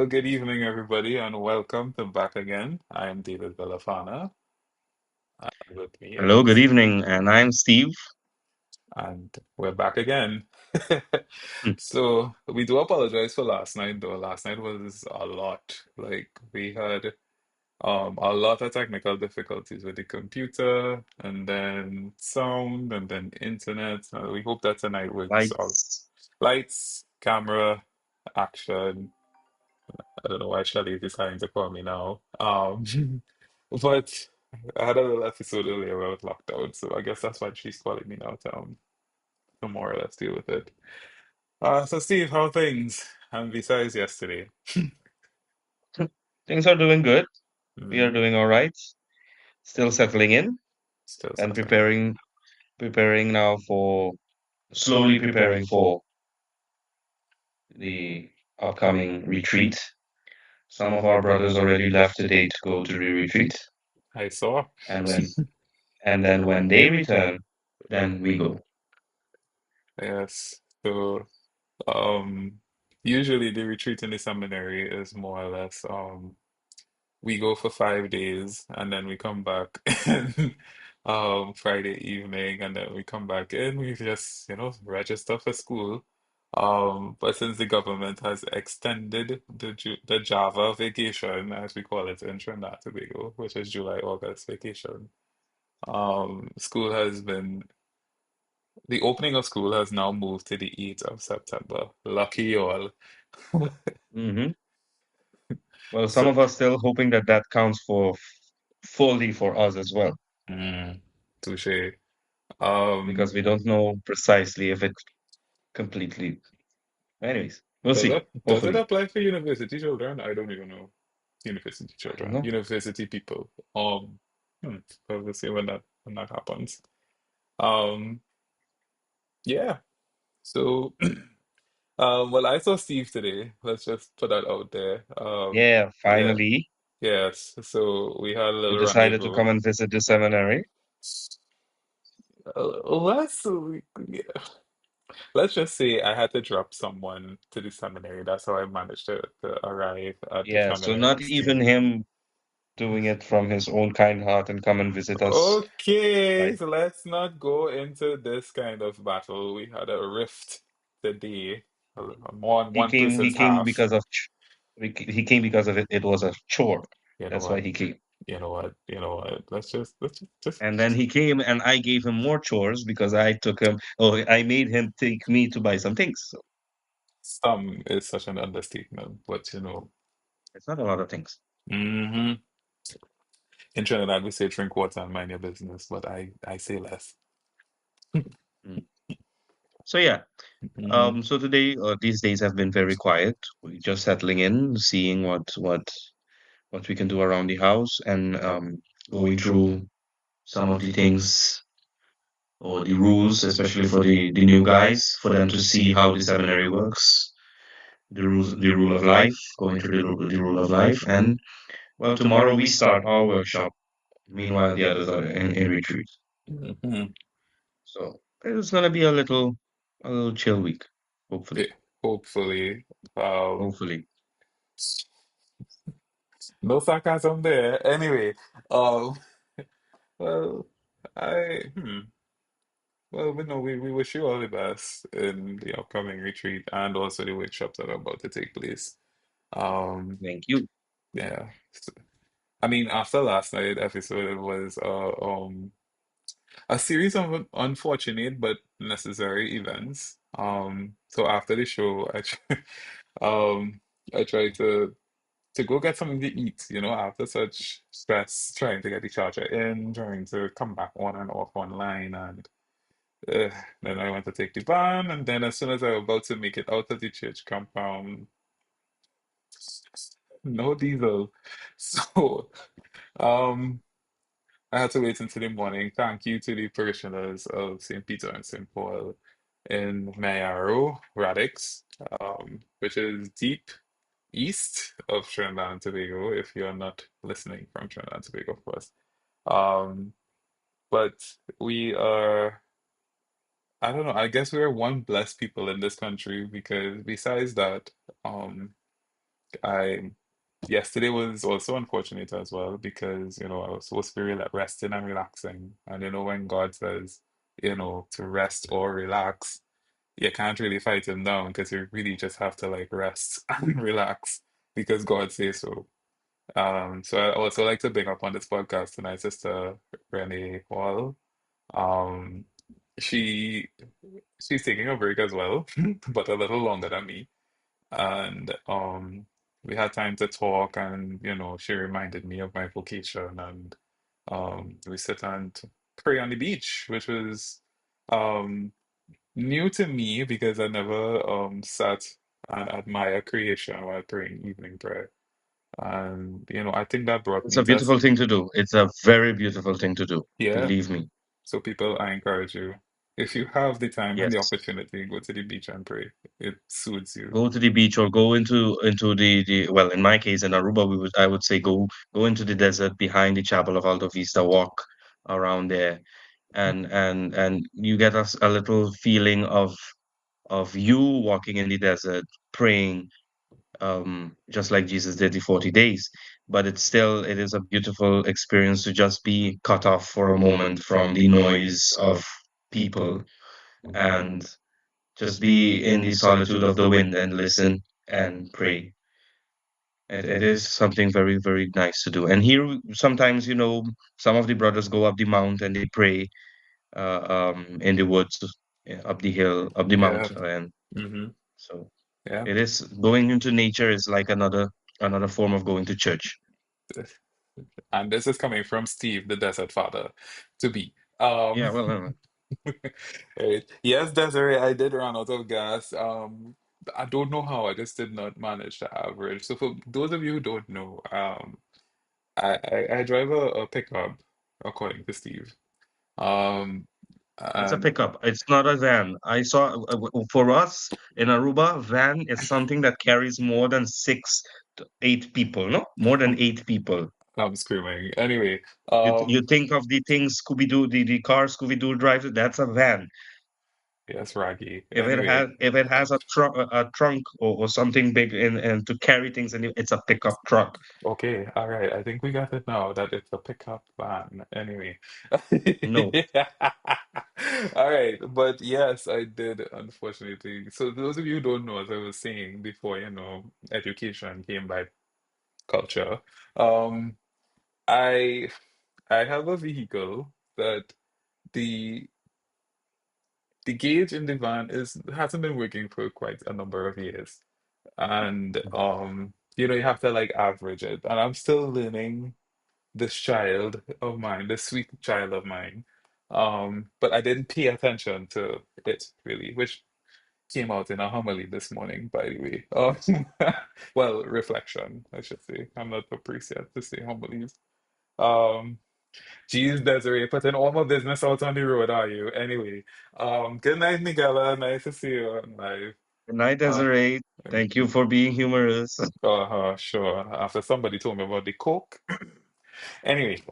good evening, everybody, and welcome to Back Again. I am David Villafana, and with me Hello, good is, evening, and I'm Steve. and we're back again. Hmm. So we do apologize for last night, though. Last night was a lot. Like we had a lot of technical difficulties with the computer, and then sound, and then internet. We hope that tonight works out. Lights. Lights, camera, action. I don't know why Shelly is deciding to call me now. But I had a little episode earlier where I was locked out, so I guess that's why she's calling me now to more or less deal with it. So Steve, how are things? And besides yesterday. Things are doing good. We are Hmm. doing all right. Still settling in Still and suffering. preparing now for slowly preparing for the upcoming retreat. Some of our brothers already left today to go to the retreat, I saw. and then when they return, then we go. Yes. So usually the retreat in the seminary is more or less we go for 5 days and then we come back Friday evening and then we come back in. We just, register for school. But since the government has extended the Java vacation, as we call it in Trinidad and Tobago, which is July, August vacation, school has been the opening of school has now moved to the 8th of September. Lucky y'all. Hmm. Well, some So, of us still hoping that that counts for fully for us as well, mm, touche. Um, because we don't know precisely if it completely. Anyways, we'll see. does it Hopefully. apply for university children? I don't even know. University I don't children, know. university people. Hmm, we'll see when that happens. Um, yeah. So, well, I saw Steve today. Let's just put that out there. Yeah, Yeah, finally, yes. So we had a you little decided to rendezvous. come and visit the seminary. Let's yeah. Let's just say I had to drop someone to the seminary. That's how I managed to arrive at the Yeah, so seminary, not even Steve. him doing it from his own kind heart and come and visit us. Okay, Like so let's not go into this kind of battle. We had a rift today on one he person's came half. because of he came because of it. It was a chore. You know That's why what? he came. You know what? Let's just And then he came and I gave him more chores because I took him. Oh, I made him take me to buy some things. So some is such an understatement, but it's not a lot of things. hmm in Trinidad we say drink water and mind your business, but I say less. Mm. So yeah. Hmm. So today, these days have been very quiet. We're just settling in, seeing what we can do around the house, and going through some of the things or the rules, especially for the new guys, for them to see how the seminary works, the rule of life, going through the rule of life, and well, tomorrow we start our workshop. Meanwhile, the others are in retreat. Hmm. So it's gonna be a little chill week, Yeah, hopefully, hopefully. Um, hopefully. no sarcasm there. Anyway, um, well, I well, we wish you all the best in the upcoming retreat and also the workshops that are about to take place. Um, Thank you. yeah. I mean, after last night episode, it was a series of unfortunate but necessary events. So after the show, um, I tried to go get something to eat, after such stress trying to get the charger in, trying to come back on and off online, and uh, then I went to take the van, and then as soon as I was about to make it out of the church compound, no diesel. So, um, I had to wait until the morning. Thank you to the parishioners of St. Peter and St. Paul in Mayaro, Radix, which is deep east of Trinidad and Tobago, if you're not listening from Trinidad and Tobago, of course. Um, but we are, I don't know, I guess we're one blessed people in this country because besides that, um, I Yesterday was also unfortunate as well because I was supposed to be resting and relaxing, and when God says to rest or relax, you can't really fight him down because you really just have to like rest and relax because God says so. So I also like to bring up on this podcast tonight Sister Renee Hall. Um, she she's taking a break as well, but a little longer than me. And we had time to talk, and she reminded me of my vocation, and we sit and pray on the beach, which was um new to me because I never sat and admire creation while praying evening prayer. And I think that brought It's me a to beautiful thing to do. It's a very beautiful thing to do. yeah. Believe me. So people, I encourage you, if you have the time and the Yes. opportunity, go to the beach and pray. It suits you. Go to the beach or go into the well, in my case in Aruba, I would say go into the desert behind the Chapel of Alto Vista, walk around there, and you get a little feeling of you walking in the desert, praying, just like Jesus did the 40 days. But it is a beautiful experience to just be cut off for a moment from the noise of people and just be in the solitude of the wind and listen and pray. It is something very, very nice to do. And here, sometimes, some of the brothers go up the mount and they pray in the woods, up the hill, up the Yeah. mount. And Hmm. so Yeah. it is going into nature is like another form of going to church. And this is coming from Steve, the desert father, to be. Yeah, well, Right. Yes, Desiree, I did run out of gas. I don't know how. I just did not manage to average. So for those of you who don't know, I drive a pickup, according to Steve. Um, it's a and pickup. It's not a van. I saw for us in Aruba, van is something that carries more than 6 to 8 people, no? More than 8 people. I'm screaming. Anyway, You think of the thing Scooby-Doo, the car Scooby-Doo drives, that's a van. yes, Raggy. If Anyway, it has a trunk or something big and to carry things in it, it's a pickup truck. okay, all right. I think we got it now that it's a pickup van. Anyway. No, All right, but yes, I did, unfortunately. So those of you who don't know, as I was saying before, education came by culture. Um, I I have a vehicle that the the gauge in the van is hasn't been working for quite a number of years. And you have to like average it. And I'm still learning this child of mine, this sweet child of mine. But I didn't pay attention to it really, which came out in a homily this morning, by the way. Well, reflection, I should say. I'm not a priest yet to say homilies. Um, Geez, Desiree, putting all my business out on the road, are you? Anyway, good night, Miguela. Nice to see you on live. good night, Uh, Desiree. Thank you for being humorous. sure. After somebody told me about the Coke. Anyway,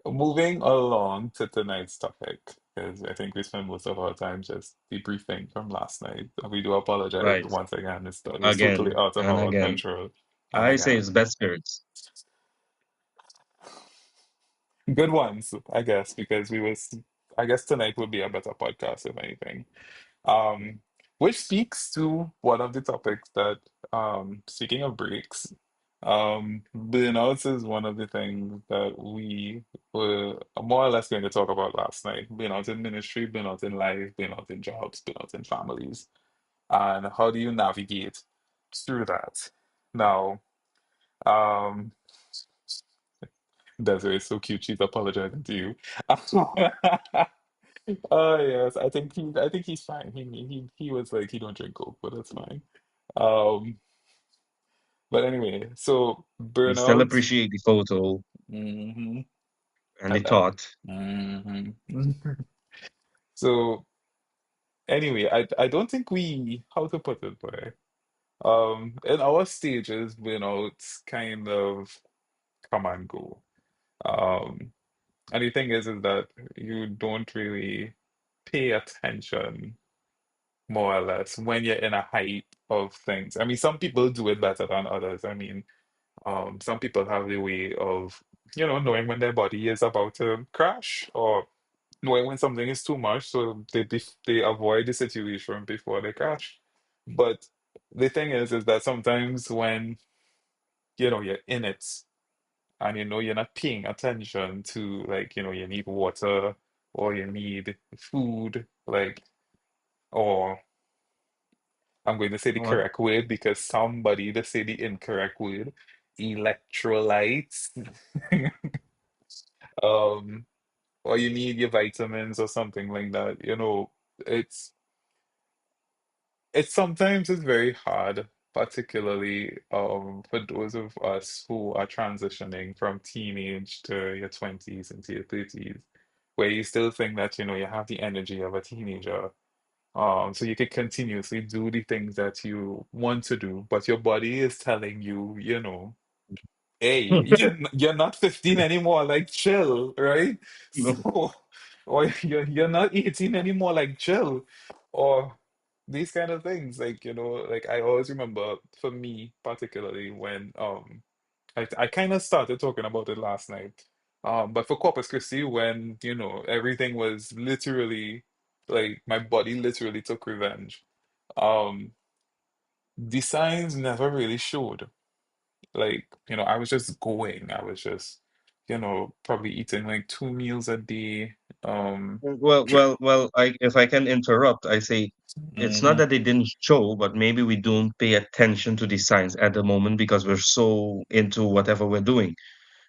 moving along to tonight's topic, because I think we spent most of our time just debriefing from last night. We do apologize Right. once again. It was totally Again out of and our again. control. And I say it's again, best spirits. good ones, I guess, because I guess tonight would be a better podcast, if anything. Um, which speaks to one of the topics that, speaking of breaks, burnout is one of the things that we were more or less going to talk about last night. Burnout in ministry, burnout in life, burnout in jobs, burnout in families, and how do you navigate through that? Now, um, Desiree is so cute. She's apologizing to you. Oh yes, I think he's fine. He was like he don't drink Coke, but that's fine. Um, but anyway, so We still burnout. appreciate the photo Hmm. and the And that. thought. Hmm. So anyway, I don't think we how to put it, boy. In our stages, burnouts kind of come and go. Um, and the thing is that you don't really pay attention more or less, when you're in a height of things. I mean, some people do it better than others. I mean, some people have the way of, knowing when their body is about to crash or knowing when something is too much, so they avoid the situation before they crash. But the thing is that sometimes when you're in it and you're not paying attention to, like, you need water or you need food, like, or I'm going to say the Go on. correct word because somebody to say the incorrect word, electrolytes, um, or you need your vitamins or something like that. It's sometimes it's very hard, particularly for those of us who are transitioning from teenage to your 20s into your 30s, where you still think that you have the energy of a teenager. So you could continuously do the things that you want to do, but your body is telling you, hey, you're not 15 anymore, like chill, right? No. So, or you're not 18 anymore, like chill, or these kind of things, like, like I always remember for me, particularly when I kind of started talking about it last night. But for Corpus Christi, when everything was literally like my body literally took revenge. Um, the signs never really showed. Like, I was just going. I was just, probably eating like 2 meals a day. Drink. If I can interrupt, I say it's not Hmm. that they didn't show, but maybe we don't pay attention to the signs at the moment because we're so into whatever we're doing.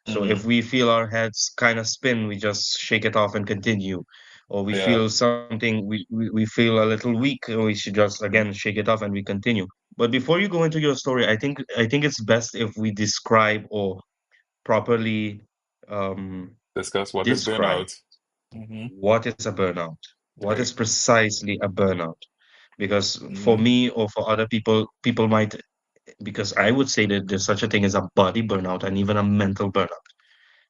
So if Hmm. we feel our heads kind of spin, we just shake it off and continue. Or we Yeah. feel something, we feel a little weak, and we should just Hmm. again shake it off and we continue. But before you go into your story, I think it's best if we describe or properly Discuss what is describe burnout. Hmm. what is a burnout. What is Right. precisely a burnout? Because for Hmm. me or for other people, people might, because I would say that there's such a thing as a body burnout and even a mental burnout.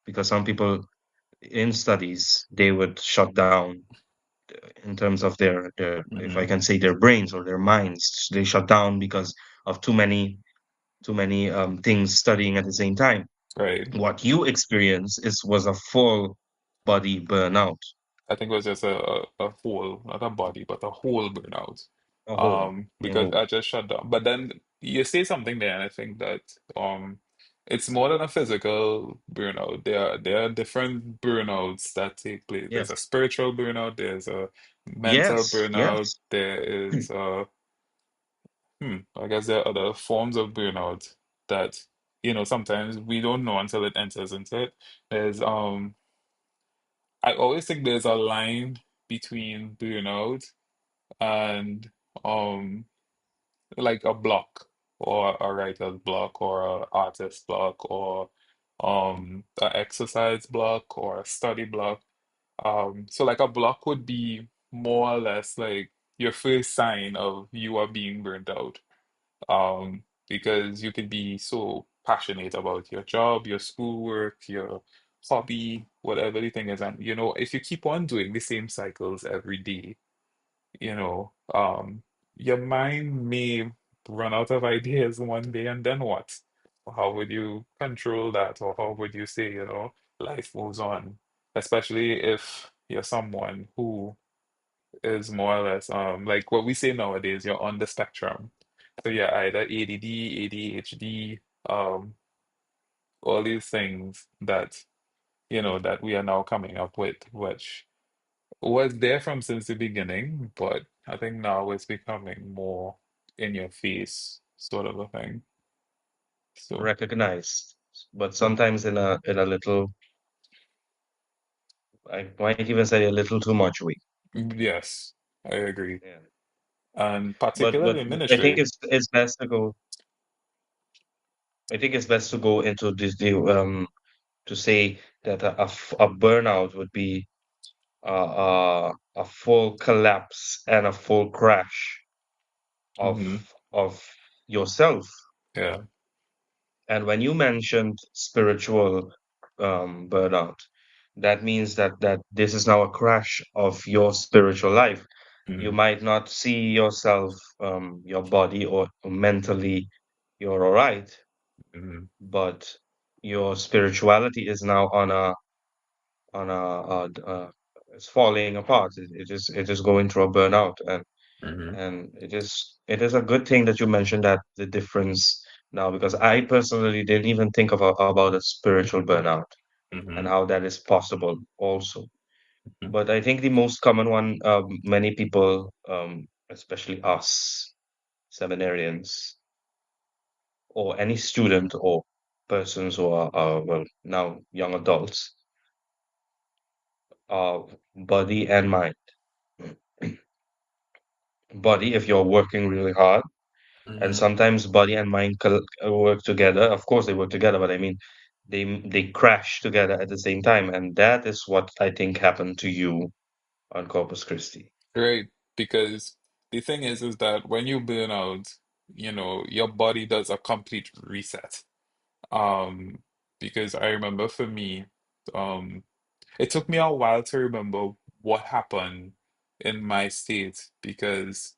Because some people in studies, they would shut down in terms of their, if I Hmm. can say, their brains or their minds. They shut down because of too many things studying at the same time. Right. What you experience was a full body burnout, I think it was just a whole, not a body, but a whole burnout. a whole, a Because whole. I just shut down. But then you say something there, and I think that it's more than a physical burnout. There are different burnouts that take place. There's Yes, a spiritual burnout, there's a mental yes, burnout, yes. there is I guess there are other forms of burnout that, sometimes we don't know until it enters into it. There's I always think there's a line between burnout and um like a block or a writer's block or a artist block or a exercise block or a study block. So like a block would be more or less like your first sign of you are being burnt out. Because you could be so passionate about your job, your schoolwork, your hobby, whatever the thing is, and if you keep on doing the same cycles every day, you know, um, your mind may run out of ideas one day, and then what? How would you control that, or how would you say, life moves on? Especially if you're someone who is more or less like what we say nowadays, you're on the spectrum. So yeah, either ADD, ADHD, all these things that we are now coming up with, which was there from since the beginning, but I think now it's becoming more in your face sort of a thing. So Recognized, but sometimes in a little, I might even say a little too much way. yes, I agree. Yeah. And But particularly in I think ministry. it's best to go. I think it's best to go into this deal, to say that a burnout would be a full collapse and a full crash Hmm. of yourself. Yeah. And when you mentioned spiritual burnout, that means that this is now a crash of your spiritual life. You Mm-hmm. might not see yourself, your body or mentally, you're all right, Mm-hmm. but your spirituality is now it's falling apart. It is going through a burnout, Mm-hmm. and it is a good thing that you mentioned that the difference now, because I personally didn't even think about a spiritual burnout and Mm-hmm. how that is possible also. Mm-hmm. But I think the most common one, many people, especially us seminarians or any student or persons who are well, now young adults, are body and mind. Body, if you're working really hard, and Mm-hmm. sometimes body and mind work together. Of course, they work together, but I mean, they crash together at the same time, and that is what I think happened to you on Corpus Christi. Right, because the thing is that when you burn out, your body does a complete reset. Um, because I remember for me, um, it took me a while to remember what happened in my state because,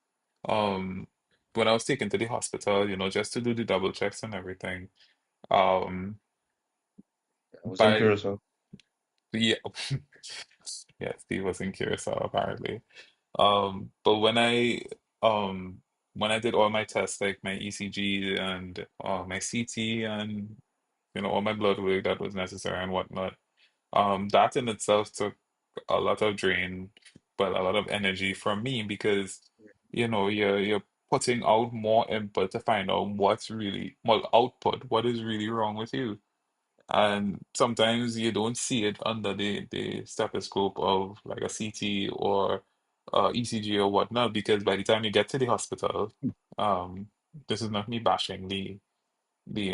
um, when I was taken to the hospital, just to do the double checks and everything, um, I was in by Curacao. yeah, yeah, Steve was in Curacao apparently. But when I did all my tests, like my ECG and my CT and all my blood work that was necessary and whatnot, that in itself took a lot of drain, but a lot of energy from me because you're putting out more input to find out what's really well output, what is really wrong with you. And sometimes you don't see it under the stethoscope of like a CT or ECG or whatnot, because by the time you get to the hospital, um, this is not me bashing the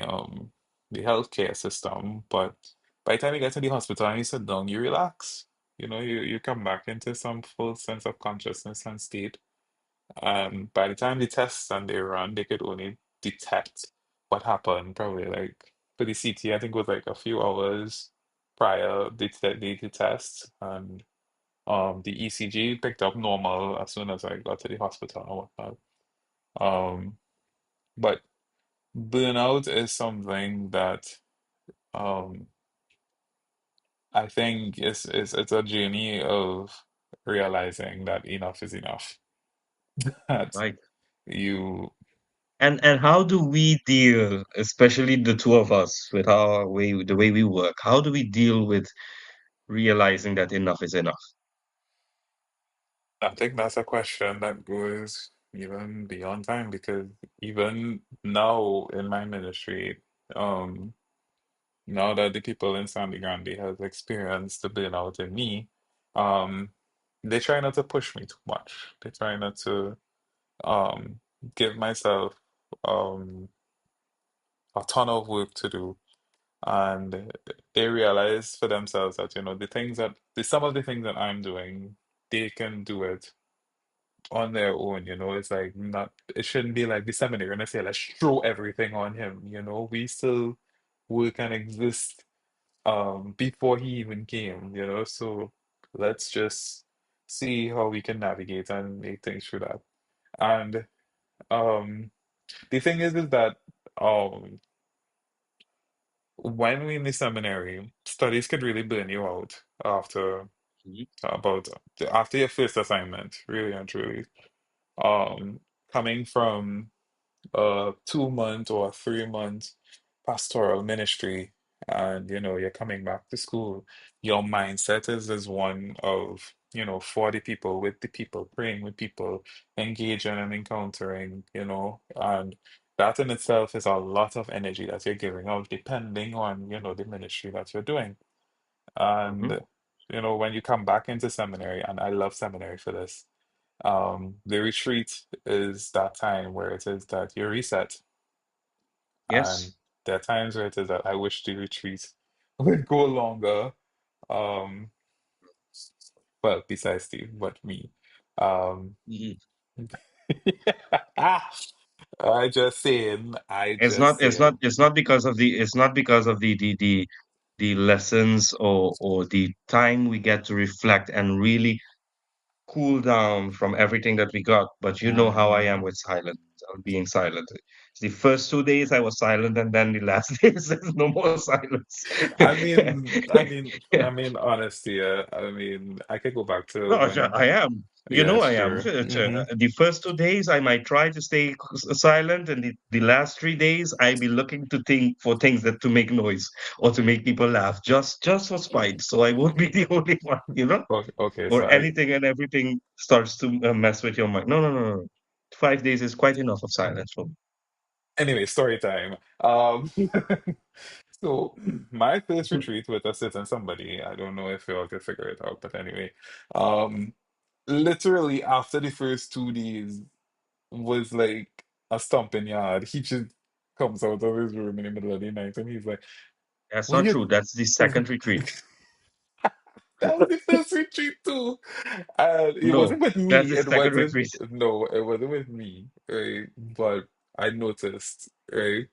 um the healthcare system, but by the time you get to the hospital and you sit down, you relax. You come back into some full sense of consciousness and state. By the time the tests and they run, they could only detect what happened probably like for the CT, I think it was like a few hours prior the test, and the ECG picked up normal as soon as I got to the hospital and whatnot. Um, but burnout is something that um I think it's a journey of realizing that enough is enough. That Right. you And how do we deal, especially the two of us, with the way we work? How do we deal with realizing that enough is enough? I think that's a question that goes even beyond time because even now in my ministry, um, now that the people in Sandy Grande has experienced the burnout in me, um, they try not to push me too much. They try not to um give myself um a ton of work to do. And they realize for themselves that, some of the things that I'm doing, they can do it on their own, it's like not, it shouldn't be like the seminary and I say, let's throw everything on him, we still work and exist before he even came, so let's just see how we can navigate and make things through that. And um the thing is that um when we in the seminary, studies could really burn you out Mhm. about after your first assignment, really and truly. Um, Coming from a 2 month or a 3 month pastoral ministry, and you're coming back to school, your mindset is as one of, for the people, with the people, praying with people, engaging and encountering, and that in itself is a lot of energy that you're giving out, depending on, the ministry that you're doing. Mhm. And, when you come back into seminary, and I love seminary for this, the retreat is that time where it is that you reset. And Yes. there are times where it is that I wish the retreat would go longer. Um, well, besides Steve, but me. Um, Mhm. I It's just not it's not saying. it's not because of the lessons or the time we get to reflect and really cool down from everything that we got. But you know how I am Hmm. with silence, being silent. The first 2 days I was silent, and then the last days there's no more silence. Honestly, I could go back to No, sure, I when, am. You yeah, know it's I am. true. Hmm. The first 2 days I might try to stay silent, and the last 3 days I be looking to think for things that to make noise or to make people laugh, just for spite. So I won't be the only one, Okay, okay, or anything and everything starts to mess with your mind. No, no, no, no. 5 days is quite enough of silence for me. anyway, story time. So my first retreat with a certain somebody, I don't know if y'all can figure it out, but anyway, um, literally after the first 2 days was like a stomping yard. He just comes out of his room in the middle of the night and he's like, That's "What not you?" true. That's the second retreat. That was the first retreat too. And it No, wasn't with that's me. the It second wasn't. retreat. No, it wasn't with me. Right? But I noticed, right?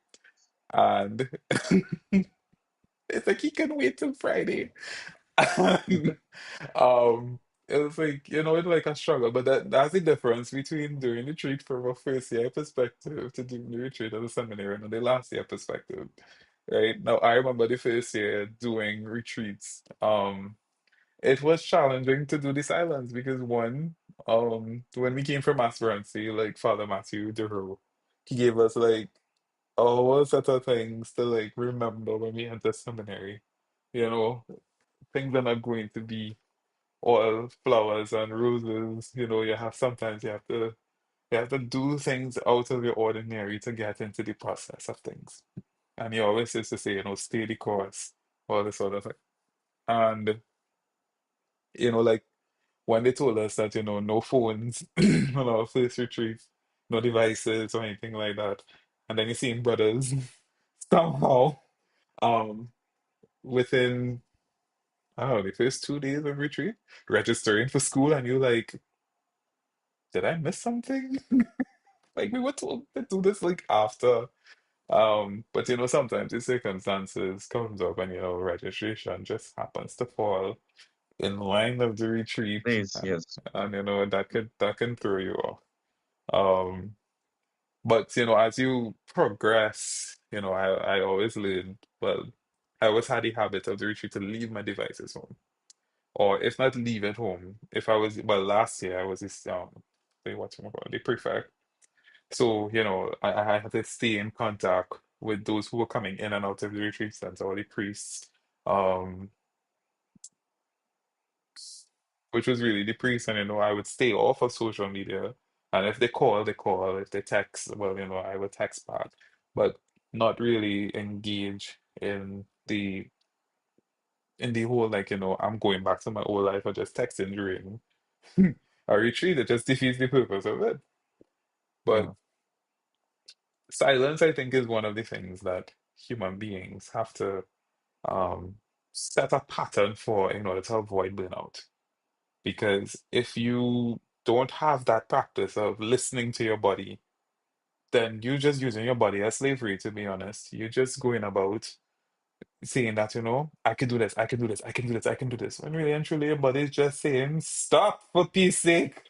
And it's like he can wait till Friday. And, um, it was like, it's like a struggle, but that's the difference between doing the retreat from a first year perspective to doing the retreat as a seminary and the last year perspective. Right? Now I remember the first year doing retreats. It was challenging to do the silence because one, when we came from aspirancy, like Father Matthew Duro, he gave us like a whole set of things to like remember when we enter seminary. You know, things are not going to be all flowers and roses. Sometimes you have to do things out of your ordinary to get into the process of things. And he always used to say, stay the course, all this sort of thing. And like when they told us that, no phones on our first retreat, no devices or anything like that. And then you see brothers somehow, um, within, I don't know, the first 2 days of retreat, registering for school, and you're like, did I miss something? Like we were told to do this like after. But sometimes the circumstances comes up and registration just happens to fall in line of the retreat, Days, yes. and that can throw you off. Um, but as you progress, I always learned, well, I always had the habit of the retreat to leave my devices home. Or if not leave at home, if I was, well, last year I was this the prefect. So, I had to stay in contact with those who were coming in and out of the retreat center, or the priests, um, which was really the priest. And, I would stay off of social media. And if they call, they call. If they text, well, I would text back, but not really engage in the whole, like, I'm going back to my old life or just texting during a retreat. It just defeats the purpose of it. But Yeah. silence, I think, is one of the things that human beings have to um, set a pattern for in order to avoid burnout. Because if you don't have that practice of listening to your body, then you're just using your body as slavery, to be honest. You're just going about saying that, I can do this, I can do this, I can do this, I can do this. When really and truly your body is just saying, stop for peace sake.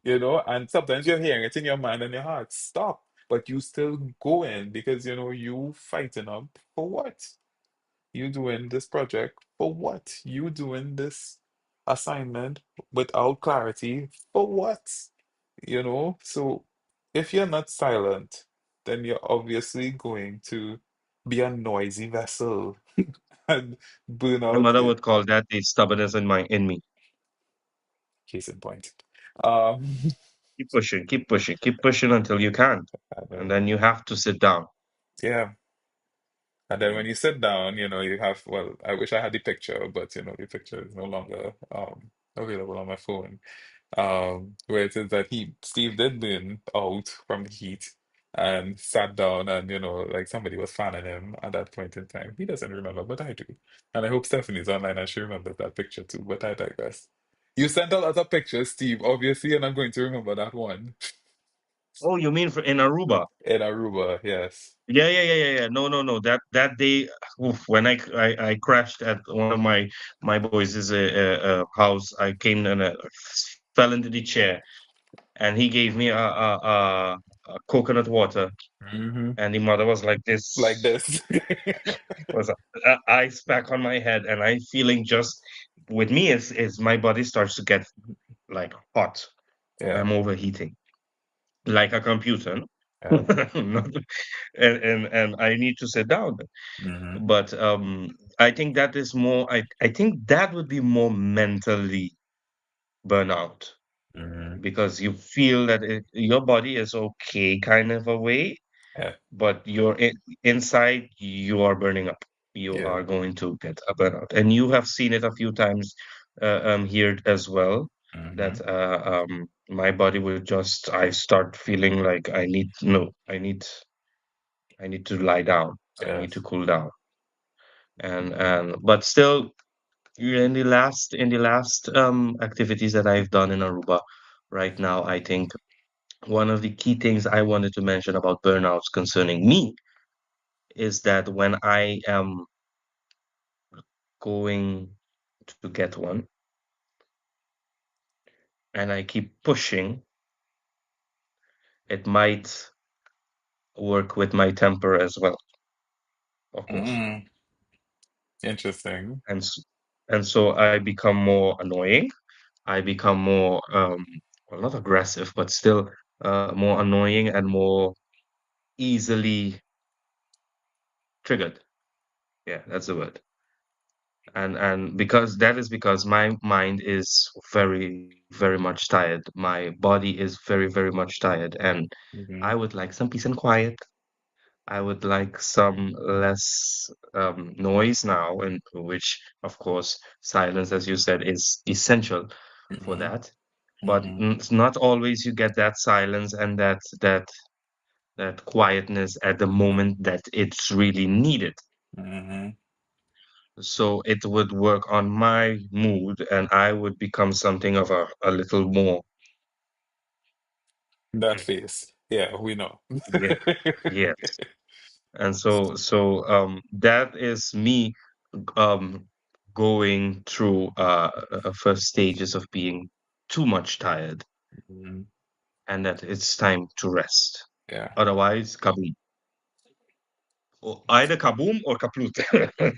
And sometimes you're hearing it in your mind and your heart, stop. But you still going because you fighting up for what? You doing this project for what? You doing this assignment without clarity for what? So if you're not silent, then you're obviously going to be a noisy vessel and My burnout, mother would call that the stubbornness in me. case in point. Um, Keep pushing until you can't, and, and then you have to sit down. yeah. And then when you sit down, you have, well, I wish I had the picture, but the picture is no longer available on my phone. Where it says that Steve did burn out from the heat and sat down and, like somebody was fanning him at that point in time. He doesn't remember, but I do. And I hope Stephanie's online and she remembers that picture too, but I digress. You sent out other pictures, Steve. Obviously, you're not going to remember that one. Oh, you mean in Aruba? in Aruba. Yes. Yeah, yeah, yeah, yeah, yeah. No, no, no. That day, oof, when I crashed at one of my boys' house, I came and fell into the chair, and he gave me a coconut water, Hmm. and the mother was like Like this, this. was a ice pack on my head, and I feeling just with me is my body starts to get like hot. Yeah. I'm overheating like a computer, no? Yeah. Not- and I need to sit down. Hmm. But I think that is more. I think that would be more mentally burnout Hmm. because you feel that your body is okay, kind of a way, Yeah. but inside you are burning up. You Yeah. are going to get a burnout, and you have seen it a few times here as well. That Hmm. my body would just. I start feeling like I need to lie down. I need to Yes. cool down, and but still, in the last activities that I've done in Aruba right now, I think one of the key things I wanted to mention about burnouts concerning me is that when I am going to get one and I keep pushing, it might work with my temper as well, of course. Mm. Interesting. And s- and so I become more annoying. I become more well, not aggressive, but still more annoying and more easily triggered. Yeah, that's the word. And because that is because my mind is very, very much tired. My body is very, very much tired, and Hmm. I would like some peace and quiet. I would like some less noise now, and which, of course, silence, as you said, is essential for Hmm. that. But Hmm. it's not always you get that silence and that quietness at the moment that it's really needed. Hmm. So it would work on my mood, and I would become something of a little more. That Mm, face. Yeah, we know. yeah, yeah. And so that is me um going through first stages of being too much tired, Mhm. and that it's time to rest. Yeah. Otherwise, kaboom. Or either kaboom or kaplut.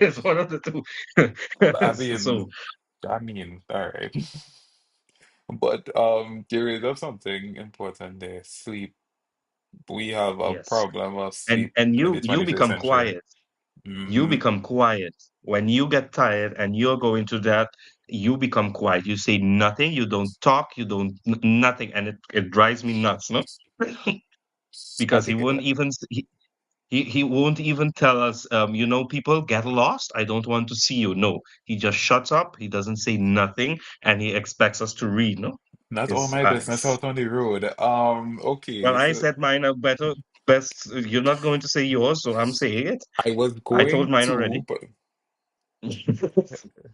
It's one of the two. I So mean, all right. But there is something important there. Sleep. We have a yes, problem of and sleep and in you the you 21st become century. quiet. You Hmm. become quiet. When you get tired and you're going to that, you become quiet. You say nothing, you don't talk, you don't nothing, and it drives me nuts, no? I Because he think won't even he won't even tell us, people get lost. I don't want to see you. No, he just shuts up. He doesn't say nothing, and he expects us to read. No, that's all is my business out on the road. well, Okay, I so said mine are better, best. You're not going to say yours, so I'm saying it. I was I told going mine to, already. but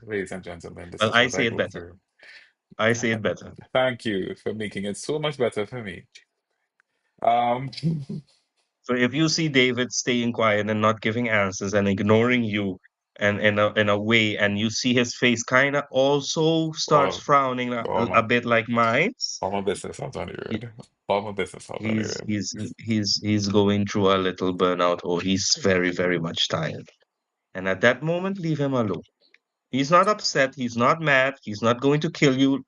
ladies and gentlemen, this Well, is I what I say it go better. through. I say it better. Thank you for making it so much better for me. Um, So if you see David staying quiet and not giving answers and ignoring you and in a way, and you see his face kind of also starts oh, frowning a all bit like mine, my business out on the he- road. All my business out on the he's road. he's he's going through a little burnout, or he's very, very much tired. And at that moment, leave him alone. He's not upset, he's not mad, he's not going to kill you.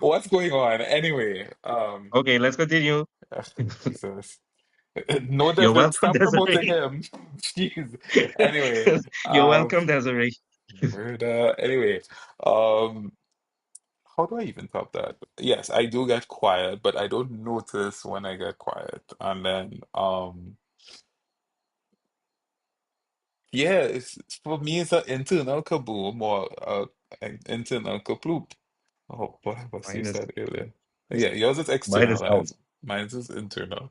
What's going on? Anyway, Okay, let's continue. Jesus. No, You're welcome, stop promoting Desiree. him. Jeez. Anyway, You're um, welcome, Desiree. anyway, um, how do I even top that? Yes, I do get quiet, but I don't notice when I get quiet. And then, yeah, for me, it's an internal kaboom or an internal kaploop. Oh, what you Mine is said earlier. Yeah, yours is mine is external out. and mine is internal.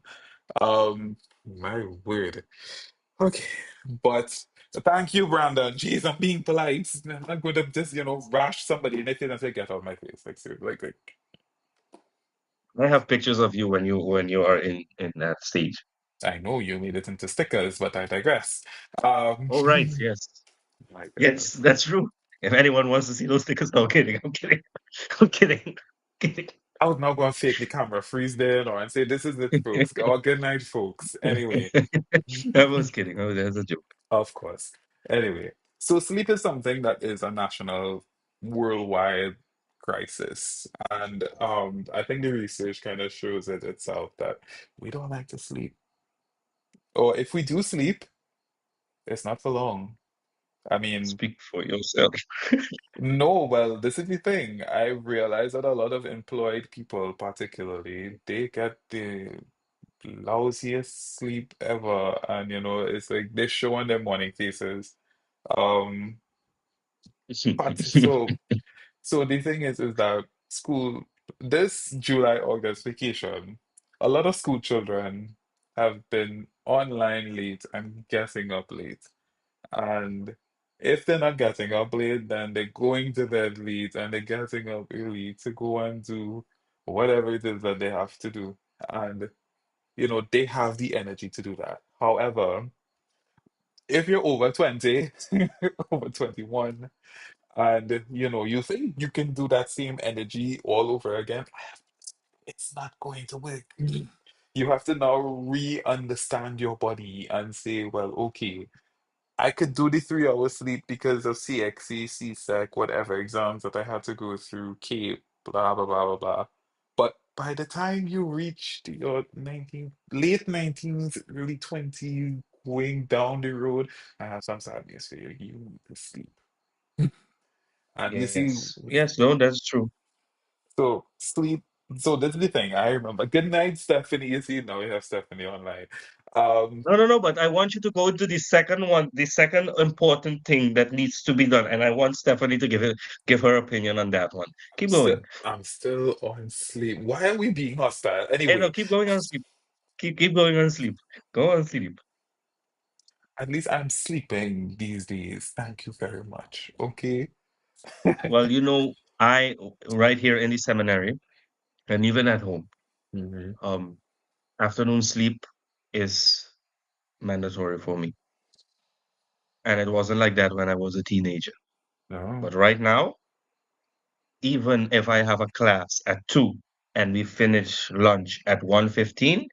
My word. Okay, but thank you, Brandon. Jeez, I'm being polite. I'm not going to just, bash somebody and they say, get out of my face. Like, seriously, like. I have pictures of you when you are in that stage. I know you made it into stickers, but I digress. Um, Oh, right. Yes. my Yes, goodness. that's true. If anyone wants to see those stickers, no, I'm kidding. I'm kidding. I'm kidding. Kidding. I was now going to fake the camera, freeze there, or and say, "This is it, folks. Oh, good night, folks." Anyway, I was kidding. Oh, that's a joke. of course. Anyway, so sleep is something that is a national, worldwide crisis, and I think the research kind of shows it itself that we don't like to sleep, or if we do sleep, it's not for long. I mean, Speak for yourself. no, well, this is the thing. I realize that a lot of employed people, particularly, they get the lousiest sleep ever, and it's like they show on their morning faces. Um, but so the thing is that school this July August vacation, a lot of school children have been online late and getting up late. And if they're not getting up late, then they're going to bed late and they're getting up early to go and do whatever it is that they have to do. And, they have the energy to do that. However, if you're over 20, over 21, and, you think you can do that same energy all over again, it's not going to work. You have to now re-understand your body and say, well, okay. I could do the 3 hours sleep because of CXC, CSEC, whatever exams that I had to go through, CAPE, blah, blah, blah, blah, blah. But by the time you reach your 19, late 19s, early 20s, going down the road, I have some sad news for you. You need to sleep. And you see, Yes. Yes, no, that's true. so sleep. So this is the thing. I remember. Good night, Stephanie. You see, now we have Stephanie online. Um, No, no, no, but I want you to go into the second one, the second important thing that needs to be done. And I want Stephanie to give her opinion on that one. Keep still, going. I'm still on sleep. Why are we being hostile? Hey, no, Anyway, keep going on sleep. Keep going on sleep. Go on sleep. at least I'm sleeping these days. Thank you very much. Okay. Well, I right here in the seminary and even at home, Hmm. um, afternoon sleep is mandatory for me. And it wasn't like that when I was a teenager. No. But right now, even if I have a class at 2 and we finish lunch at 1:15,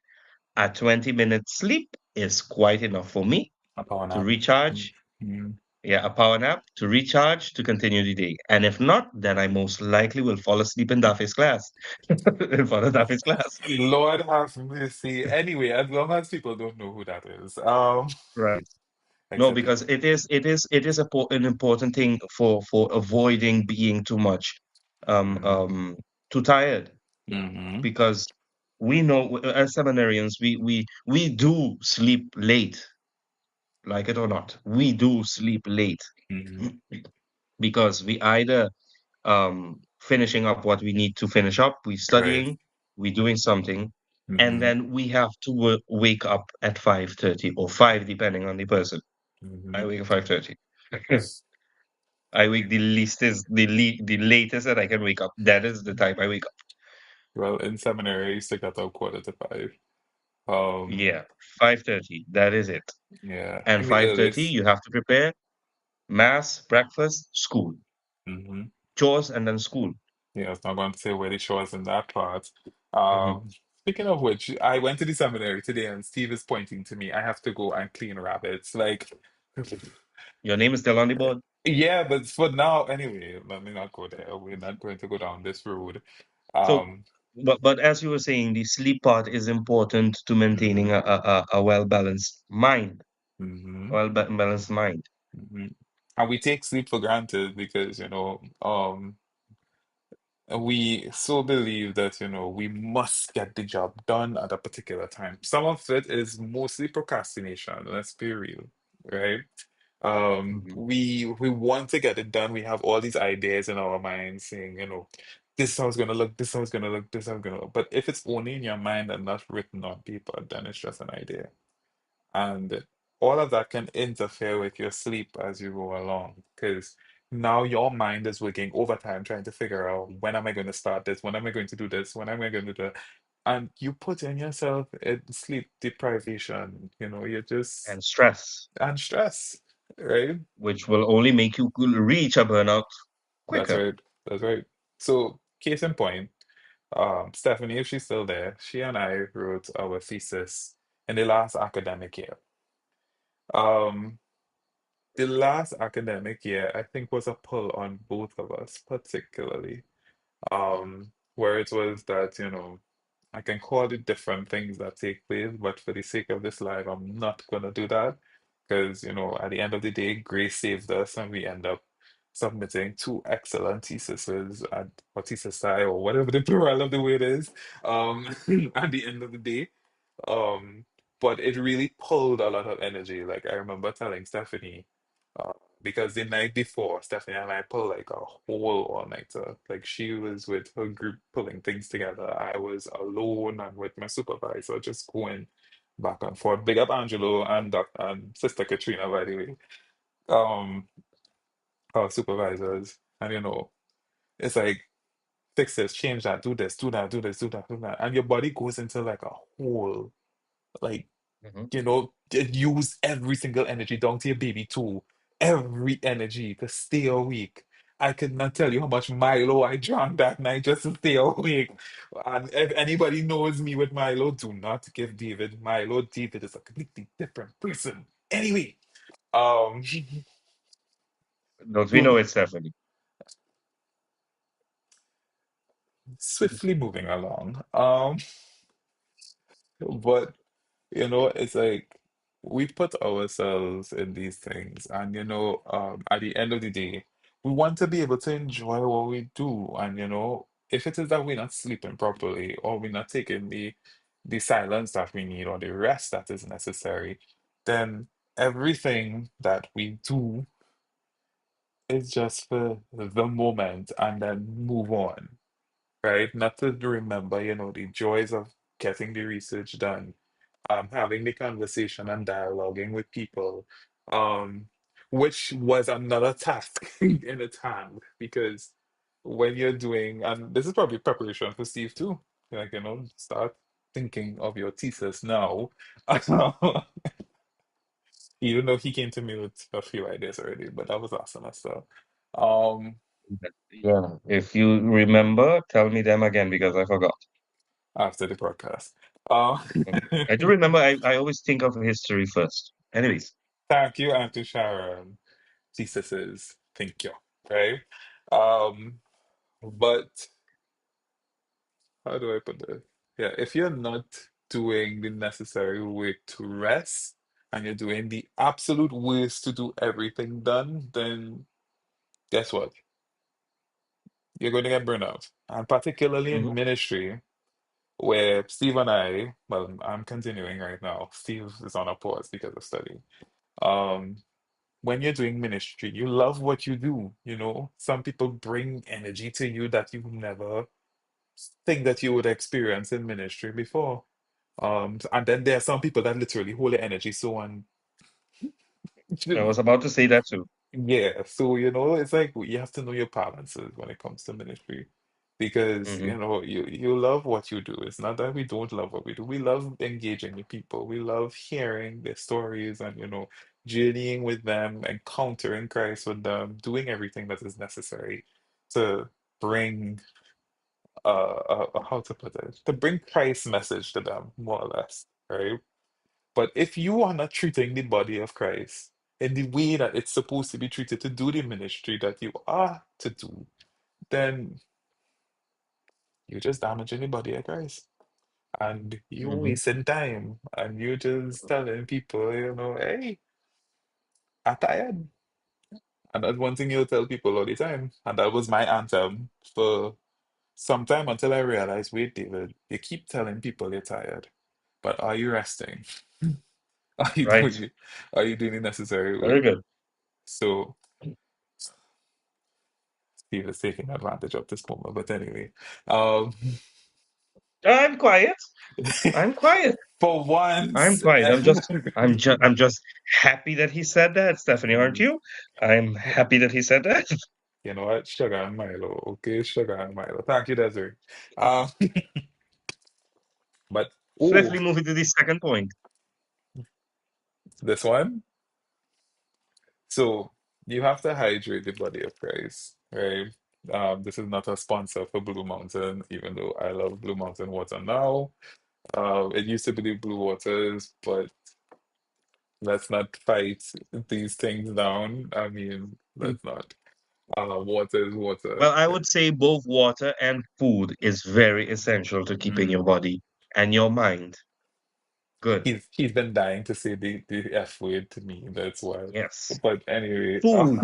a 20-minute sleep is quite enough for me A power to nap. recharge. Mm-hmm. Yeah, a power nap to recharge to continue the day. And if not, then I most likely will fall asleep in Daffy's class, in front of Daffy's class. Lord have mercy. Anyway, as long as people don't know who that is. Right. No, Except because people. it is an important thing for avoiding being too much, um, Mm-hmm. um, too tired. Mm-hmm. Because we know as seminarians, we do sleep late, like it or not. We do sleep late Mm-hmm. because we either finishing up what we need to finish up, we Right. studying, we doing something, and Mm-hmm. then we have to wake up at 5:30 or 5, depending on the person. I Mm-hmm. wake at 5:30. I wake the latest that I can wake up. That is the time I wake up. Well, in seminary, I used to get up quarter to five. Um, Yeah, 5:30. That is it. yeah, I And think the 5:30, earliest. you have to prepare mass, breakfast, school, Mm-hmm. chores, and then school. Yeah, I was not going to say where the show is in that part. Mhm. Speaking of which, I went to the seminary today and Steve is pointing to me. I have to go and clean rabbits. Like, Your name is still on the board. yeah, but for now, anyway, let me not go there. We're not going to go down this road. So, Um, but as you were saying, the sleep part is important to mhm, maintaining a well balanced mind, mhm, balanced mind. mhm. And we take sleep for granted because, we so believe that, we must get the job done at a particular time. Some of it is mostly procrastination, let's be real, right? Mhm. We want to get it done. We have all these ideas in our minds saying, this is how it's gonna look, this is how it's gonna look, this is how it's gonna look. But if it's only in your mind and not written on paper, then it's just an idea. And all of that can interfere with your sleep as you go along. Because now your mind is working overtime trying to figure out when am I going to start this, when am I going to do this, when am I going to do that, and you put in yourself in sleep deprivation. You're just and stress, and stress, right? which will only make you reach a burnout That's quicker. right. That's right. So, case in point, Stephanie, if she's still there, she and I wrote our thesis in the last academic year. Um, the last academic year, I think, was a pull on both of us, particularly. Where it was that, I can call it different things that take place, but for the sake of this live, I'm not gonna do that because, at the end of the day, grace saved us, and we end up submitting two excellent theses or thesis or whatever the plural of the word is, at the end of the day. Um, but it really pulled a lot of energy. Like I remember telling Stephanie, uh, because the night before, Stephanie and I pulled like a whole all-nighter. Like she was with her group pulling things together. I was alone and with my supervisor just going back and forth. Big up Angelo and and Sister Katrina, by the way. Um, our supervisors. And it's like fix this, change that, do this, do that, do this, do that, do that. And your body goes into like a whole like Mhm. use every single energy down to your baby too. Every energy to stay awake. I could not tell you how much Milo I drank that night just to stay awake. And if anybody knows me with Milo, do not give David Milo. David is a completely different person. Anyway, um, Don't we so know it's Stephanie? swiftly moving along. But it's like we put ourselves in these things, and at the end of the day, we want to be able to enjoy what we do. And if it is that we're not sleeping properly, or we're not taking the silence that we need, or the rest that is necessary, then everything that we do is just for the moment and then move on, right? Not to remember, the joys of getting the research done, having the conversation and dialoguing with people, um, which was another task in its hand because when you're doing, and this is probably preparation for Steve too, like, start thinking of your thesis now. Even though he came to me with a few ideas already, but that was awesome as well. Um, Yeah. If you remember, tell me them again because I forgot. After the broadcast. Uh, Okay. I do remember. I always think of history first. Anyways. Thank you, Auntie Sharon. Theses, thank you. Right? Um, but how do I put this? Yeah, if you're not doing the necessary way to rest and you're doing the absolute worst to do everything done, then guess what? You're going to get burnout. And particularly in Mhm. ministry, where Steve and I, well, I'm continuing right now. Steve is on a pause because of study. Um, when you're doing ministry, you love what you do, Some people bring energy to you that you never think that you would experience in ministry before. And then there are some people that literally hold the energy so on. I was about to say that too. Yeah, so it's like you have to know your balances when it comes to ministry because Hmm. you love what you do. It's not that we don't love what we do. We love engaging with people. We love hearing their stories and journeying with them, encountering Christ with them, doing everything that is necessary to bring how to put it, to bring Christ's message to them, more or less, right? But if you are not treating the body of Christ in the way that it's supposed to be treated to do the ministry that you are to do, then you're just damaging the body of Christ. And you're Hmm. wasting time. And you're just telling people, hey, I'm tired. And that's one thing you'll tell people all the time. And that was my anthem for some time until I realized, wait, David, you keep telling people you're tired. But are you resting? Are you Right. doing are you doing the necessary Very work? good. So Steve is taking advantage of this moment. But anyway, um, I'm quiet. I'm quiet. For I'm once. quiet. I'm just happy that he said that, Stephanie, aren't you? I'm happy that he said that. You know what? Sugar and Milo. Okay, sugar and Milo. Thank you, Desiree. Um, but oh, Swiftly moving to the second point. this one. So you have to hydrate the body of Christ, right? This is not a sponsor for Blue Mountain, even though I love Blue Mountain water now. It used to be the Blue Waters, but let's not fight these things down. I mean, let's not. Water is water. Well, I would say both water and food is very essential to keeping your Mm. body and your mind good. He's been dying to say the F word to me. That's why. Yes. But anyway, Food.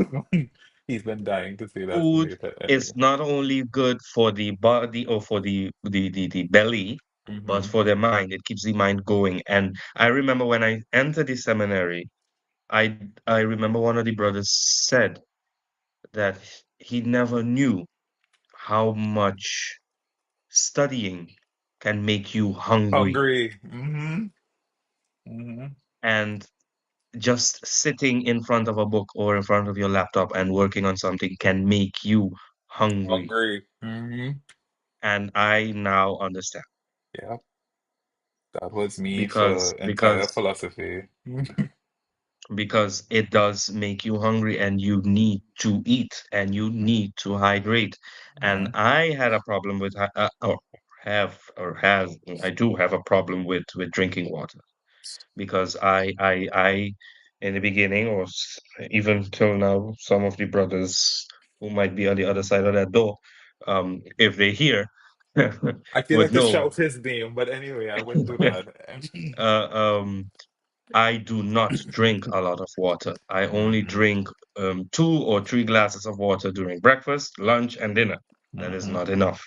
he's been dying to say that to Food me. But is anyway. not only good for the body or for the belly, but Hmm. for the mind. It keeps the mind going. And I remember when I entered the seminary, I remember one of the brothers said that he never knew how much studying can make you hungry. Hungry. Hmm. And just sitting in front of a book or in front of your laptop and working on something can make you hungry. Hungry. And I now understand Yeah, that was me because for entire because philosophy. because it does make you hungry and you need to eat and you need to hydrate. And Mhm. I had a problem with or have or has I do have a problem with drinking water because I in the beginning or even till now, some of the brothers who might be on the other side of that door, if they hear, I feel would like to know. shout his name, but anyway, I wouldn't do that. uh, um, I do not drink a lot of water. I only Hmm. drink 2 or 3 glasses of water during breakfast, lunch, and dinner. That is Hmm. not enough.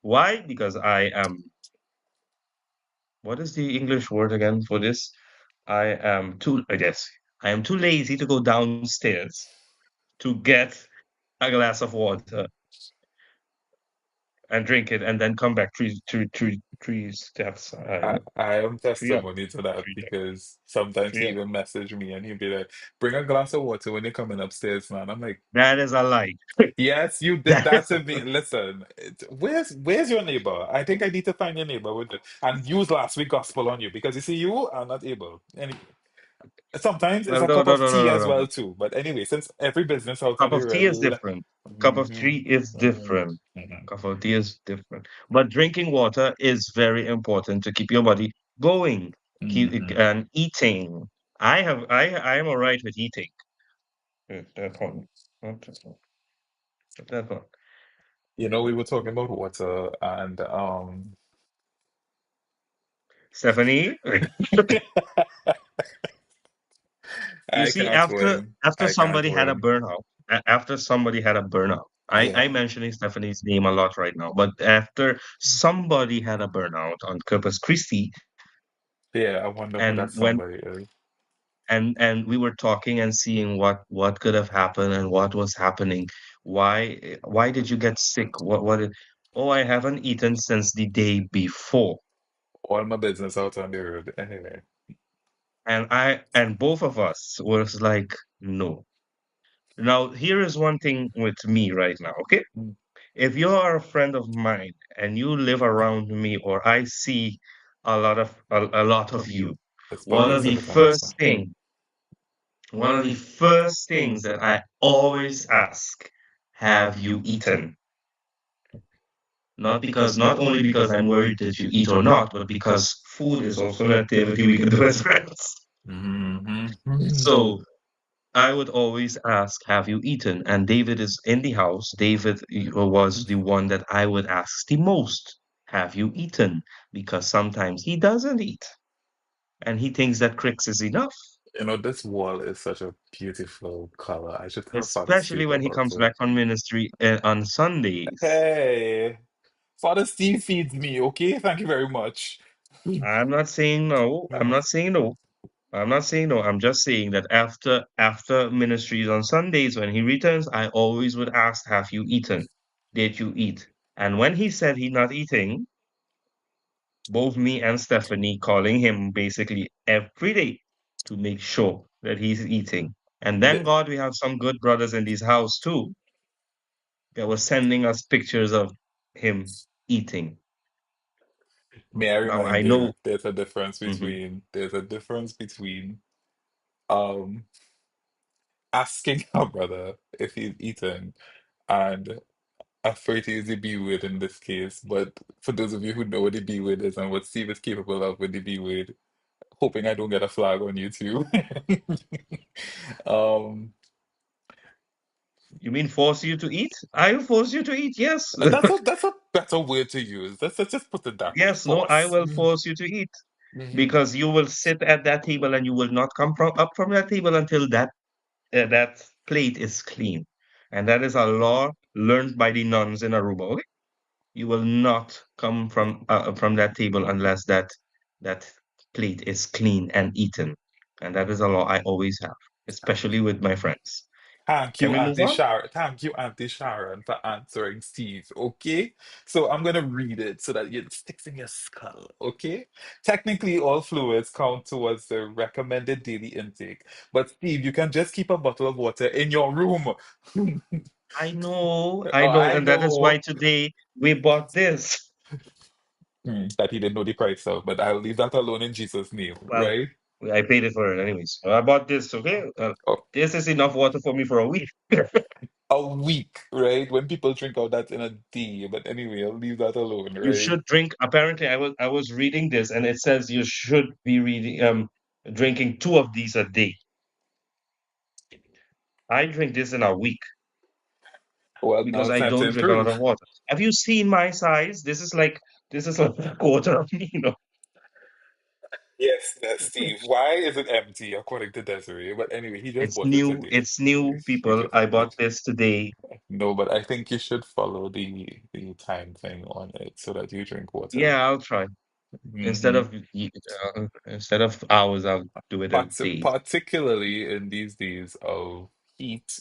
Why? Because I am, what is the English word again for this? I guess, I am too lazy to go downstairs to get a glass of water and drink it and then come back three steps. I am Three up, testimony to that three down, because sometimes he three up. even message me and he'll be like, "Bring a glass of water when you're coming upstairs, man." I'm like, That is a lie. "Yes, you did That that is a to me. Listen, where's your neighbor? I think I need to find your neighbor with it and use last week gospel on you because you see, you are not able. Anyway, sometimes it's well, a no, cup no, of no, no, tea no, as no. well too. But anyway, since every business out Cup on the of tea is real, different. Cup of hmm tea is hmm different. Cup of tea is different. But drinking water is very important to keep your body going. Keep hmm and eating. I am all right with eating. That one. Not that one. That one. You know, we were talking about water and Stephanie, you I see, can't win. after I can't somebody had a win. burnout, after somebody had a burnout, Yeah. I mentioning Stephanie's name a lot right now, but after somebody had a burnout on Corpus Christi, Yeah, I wonder who and that when somebody is. and we were talking and seeing what could have happened and what was happening. Why did you get sick? Oh, I haven't eaten since the day before. All my business out on the road. Anyway. And both of us was like, no. Now, here is one thing with me right now, okay? Mm. If you are a friend of mine and you live around me or I see a lot of you, It's one probably of the silicone also. first thing, one of the first things that I always ask, have you eaten? Not only because I'm worried that you eat or not, but because food is also an activity we can do as friends. Hmm. So I would always ask, have you eaten? And David is in the house. David was the one that I would ask the most, have you eaten? Because sometimes he doesn't eat and he thinks that Crix is enough, You know, this wall is such a beautiful color. I should tell Father especially Steve when he about comes it. back from ministry on Sundays. Hey, Father Steve feeds me, okay? Thank you very much. I'm not saying no. I'm not saying no. I'm not saying no. I'm just saying that after ministries on Sundays when he returns, I always would ask, have you eaten? Did you eat? And when he said he's not eating, both me and Stephanie calling him basically every day to make sure that he's eating. And thank God we have some good brothers in this house too that were sending us pictures of him eating. May I Now I remind know. you, Mhm. there's a difference between um asking our brother if he's eaten and afraid to use the B word in this case. But for those of you who know what the B word is and what Steve is capable of with the B word, hoping I don't get a flag on YouTube. Um, You mean force you to eat? I will force you to eat, yes. that's a better word to use. Let's just put it that way. Yes, no, I Force. will force you to eat Mhm. because you will sit at that table and you will not come up from that table until that plate is clean. And that is a law learned by the nuns in Aruba. Okay? You will not come from that table unless that plate is clean and eaten. And that is a law I always have, especially with my friends. Can we move on? Thank you, Auntie Sharon, for answering Steve. Okay, so I'm gonna read it so that it sticks in your skull. Okay, technically, all fluids count towards the recommended daily intake, but Steve, you can just keep a bottle of water in your room. I Oh, know, I and that is why know. today we bought this. That he didn't know the price of, but I'll leave that alone in Jesus' name, Well, right? I paid it for it anyways. I bought this, okay? Oh, This is enough water for me for a week. a week, right? When people drink out, that's in a day. But anyway, I'll leave that alone, You right? should drink. Apparently, I was reading this, and it says you should be drinking two of these a day. I drink this in a week Well, now because it's I time to don't drink a lot of improve. water. Have you seen my size? This is like a quarter of me. Yes, Steve. Why is it empty, according to Desiree? But anyway, he just It's bought it new. today. It's new, He people. just I he bought this today. no, but I think you should follow the time thing on it so that you drink water. Yeah, I'll try. Instead Hmm of instead of hours, I'll do it a day. Particularly in these days of heat,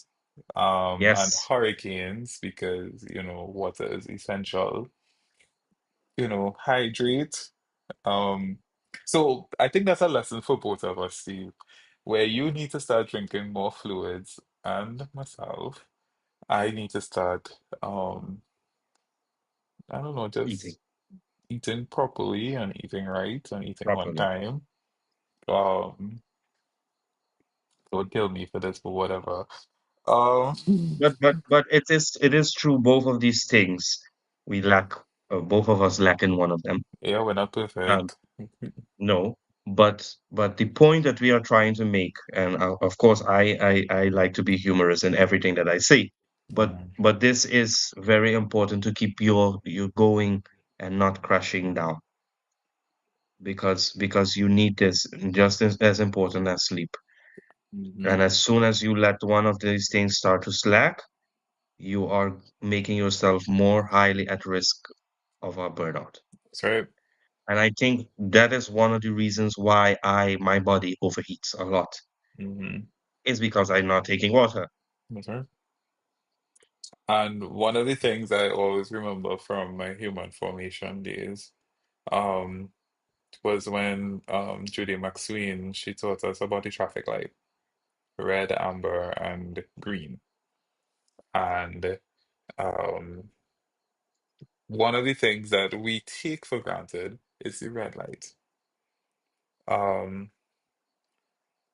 and Yes, hurricanes, because water is essential. Hydrate. Um, so I think that's a lesson for both of us, Steve, where you need to start drinking more fluids, and myself, I need to start, I don't know, eating just eating properly and eating right and eating on properly. time. Um, don't kill me for this, but whatever. But it is true. Both of these things we lack. Both of us lack in one of them. Yeah, we're not Um, perfect. no, but the point that we are trying to make, and of course, I like to be humorous in everything that I say, Mm, but this is very important to keep you going and not crashing down because you need this just as important as sleep. mhm. And as soon as you let one of these things start to slack, you are making yourself more highly at risk of a burnout. That's right. And I think that is one of the reasons why my body overheats a lot Hmm is because I'm not taking water. That's right. And one of the things I always remember from my human formation days, um, was when Judy McSween, she taught us about the traffic light, red, amber, and green. And um, one of the things that we take for granted is the red light. Um,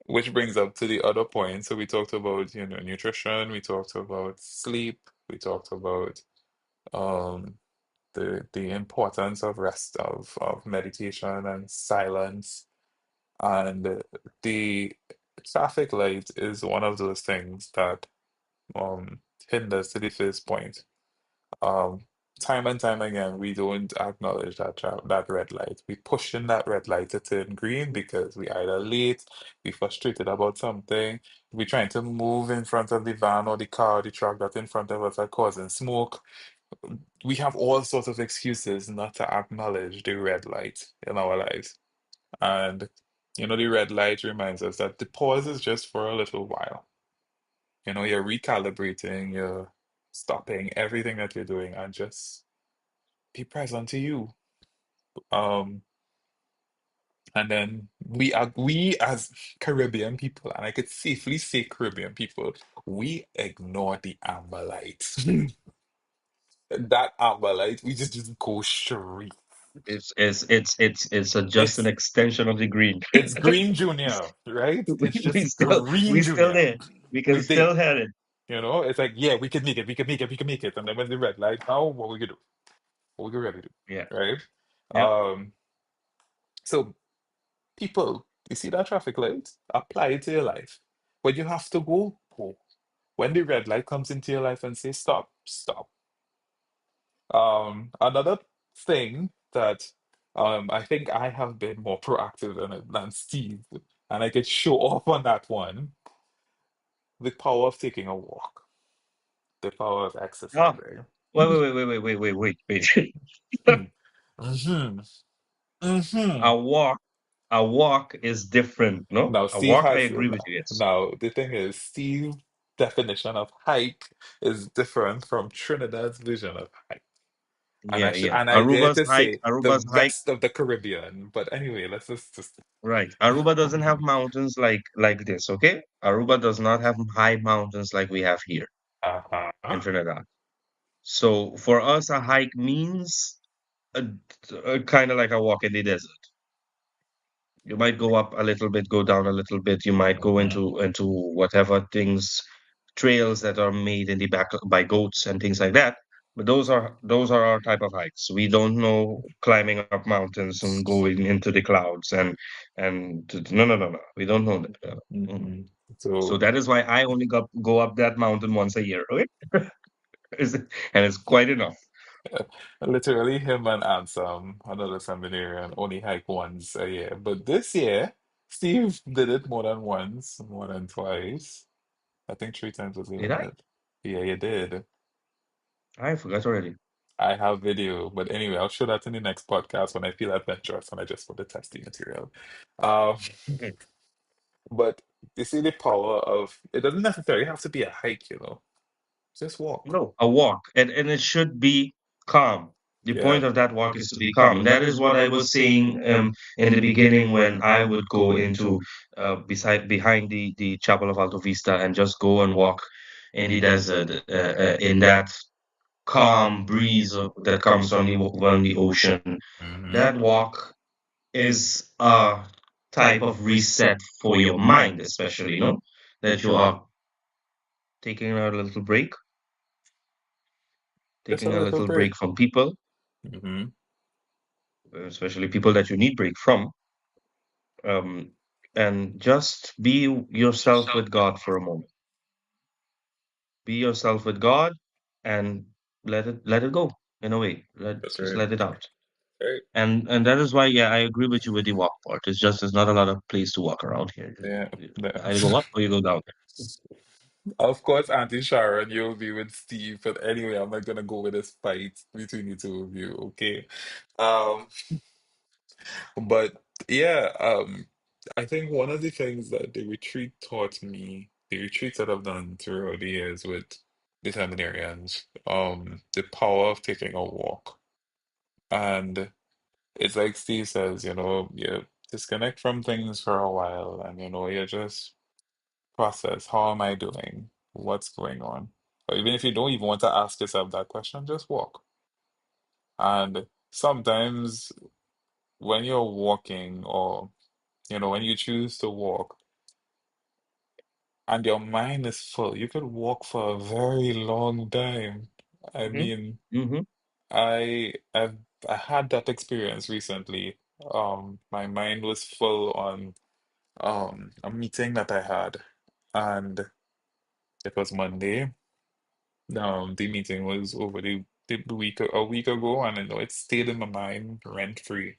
which brings up to the other point. So we talked about, nutrition, we talked about sleep, we talked about um the importance of rest, of meditation and silence. And the traffic light is one of those things that hinders to the first point. Um, Time and time again, we don't acknowledge that red light. We push in that red light to turn green because we either late, we frustrated about something, we trying to move in front of the van or the car or the truck that's in front of us are causing smoke. We have all sorts of excuses not to acknowledge the red light in our lives. And the red light reminds us that the pause is just for a little while. You're recalibrating, you're stopping everything that you're doing and just be present to you. Um, and then we as Caribbean people, and I could safely say Caribbean people, we ignore the amber light. That amber light, we just go straight. It's just an It's extension of the green. it's Green Junior, right? It's We just still Green we still Junior. there. We can We did. still head it. It's like, yeah, we can make it, we can make it, we can make it. And then when the red light, now what we can do? What we can really do, Yeah. right? Yeah. So people, you see that traffic light? Apply it to your life. When you have to go, go. When the red light comes into your life and say stop, stop. Another thing that I think I have been more proactive in it than Steve, and I could show off on that one, the power of taking a walk, the power of Ah, exercising. wait. Hmm. Hmm. Hmm. A walk, a walk is different, no? Now, A Steve walk, I has agree with you, yes. now the thing is, Steve's definition of hike is different from Trinidad's vision of hike. Yeah, yeah. And I dare to say the Aruba's hike, rest of the Caribbean. But anyway, let's just right. Aruba doesn't have mountains like this, okay? Aruba does not have high mountains like we have here in uh-huh. Trinidad. So for us, a hike means a kind of like a walk in the desert. You might go up a little bit, go down a little bit. You might go Mhm. into whatever things, trails that are made in the back by goats and things like that. But those are our type of hikes. We don't know climbing up mountains and going into the clouds no. We don't know that. Mhm. So So that is why I only go up that mountain once a year, okay? And it's quite enough. uh, literally him and Ansem, another seminarian, only hike once a year. But this year, Steve did it more than once, more than twice. I think 3 times was the Did I? limit. Yeah, you did. I forgot already. I have video, but anyway, I'll show that in the next podcast when I feel adventurous and I just want the testing material. Um, Okay. but you see the power of it doesn't necessarily have to be a hike, just walk. No, a walk, and it should be calm. The Yeah. point of that walk is to be calm. That is what I was saying in the beginning when I would go into beside behind the Chapel of Alto Vista and just go and walk in the desert in that calm breeze that comes from the ocean. Hmm. That walk is a type of reset for your mind, especially, that you are taking a little break, Just a taking a little little break. break from people, Hmm. especially people that you need break from, um, and just be yourself with God for a moment. Be yourself with God, and let it go in a way. That's Just right. let it out. Right. And that is why, yeah, I agree with you with the walk part. It's just there's not a lot of place to walk around here. Yeah. Either go up or you go down. Of course, Auntie Sharon, you'll be with Steve, but anyway, I'm not gonna go with this fight between the two of you, okay? Um, but yeah, I think one of the things that the retreat taught me, the retreats that I've done throughout the years with the seminarians, the power of taking a walk. And it's like Steve says, you disconnect from things for a while and you just process, how am I doing? What's going on? Or even if you don't even want to ask yourself that question, just walk. And sometimes when you're walking or when you choose to walk and your mind is full, you could walk for a very long time. I Hmm. mean, Hmm. I had that experience recently. My mind was full on a meeting that I had, and it was Monday. The meeting was over the week a week ago, and I know it stayed in my mind rent free.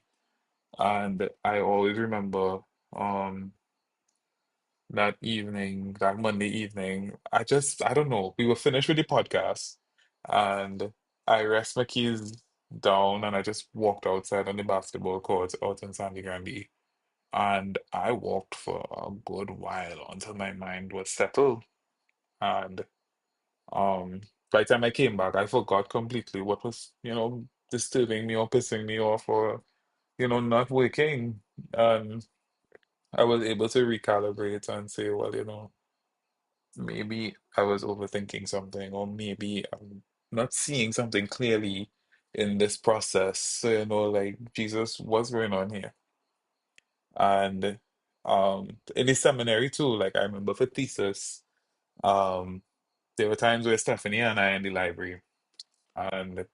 And I always remember um that evening, that Monday evening, I don't know, we were finished with the podcast, and I rest my keys down and I just walked outside on the basketball court out in Sandy Grande. And I walked for a good while until my mind was settled. And um, by the time I came back, I forgot completely what was, disturbing me or pissing me off or. not working. And I was able to recalibrate and say, well, maybe I was overthinking something, or maybe I'm not seeing something clearly in this process. So, like, Jesus, what's going on here? And in the seminary too, like I remember for thesis, um, there were times where Stephanie and I in the library, and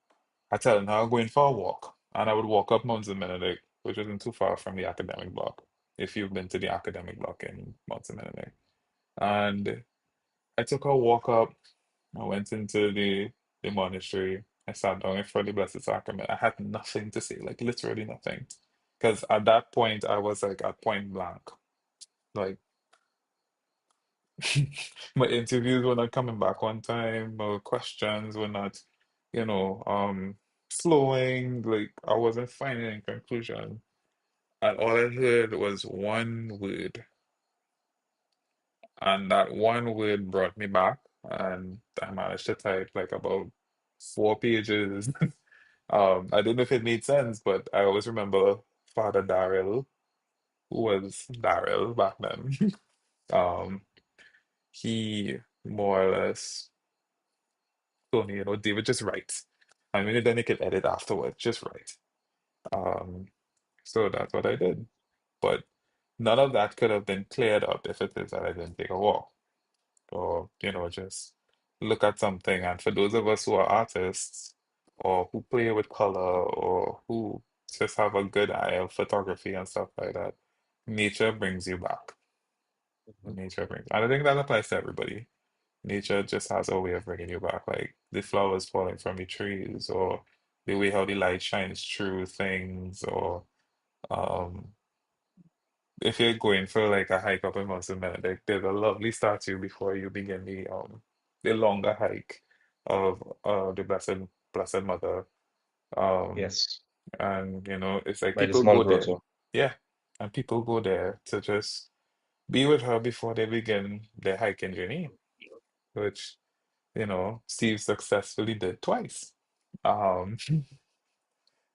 I tell her I'm going for a walk. And I would walk up Mount Benedict, which isn't too far from the academic block, if you've been to the academic block in Mount Benedict. And I took a walk up. I went into the monastery. I sat down in front of the Blessed Sacrament. I had nothing to say, like literally nothing. Because at that point, I was like at point blank. Like, my interviews were not coming back on time. My questions were not, flowing. Like, I wasn't finding a conclusion. And all I heard was one word. And that one word brought me back. And I managed to type like about 4 pages. I don't know if it made sense, but I always remember Father Darrell, who was Darrell back then. Um, he more or less told me, David, just write. I mean, then you can edit afterwards, just write. Um, so that's what I did. But none of that could have been cleared up if it is that I didn't take a walk, or just look at something. And for those of us who are artists, or who play with color, or who just have a good eye of photography and stuff like that, nature brings you back. Nature brings, and I think that applies to everybody. Nature just has a way of bringing you back, like the flowers falling from the trees, or the way how the light shines through things, or um if you're going for like a hike up in Mount Benedict, there's a lovely statue before you begin the longer hike of the Blessed Mother. Um Yes, and it's like by the people small go there. grotto. Yeah. And people go there to just be with her before they begin their hiking journey, which, Steve successfully did twice. Um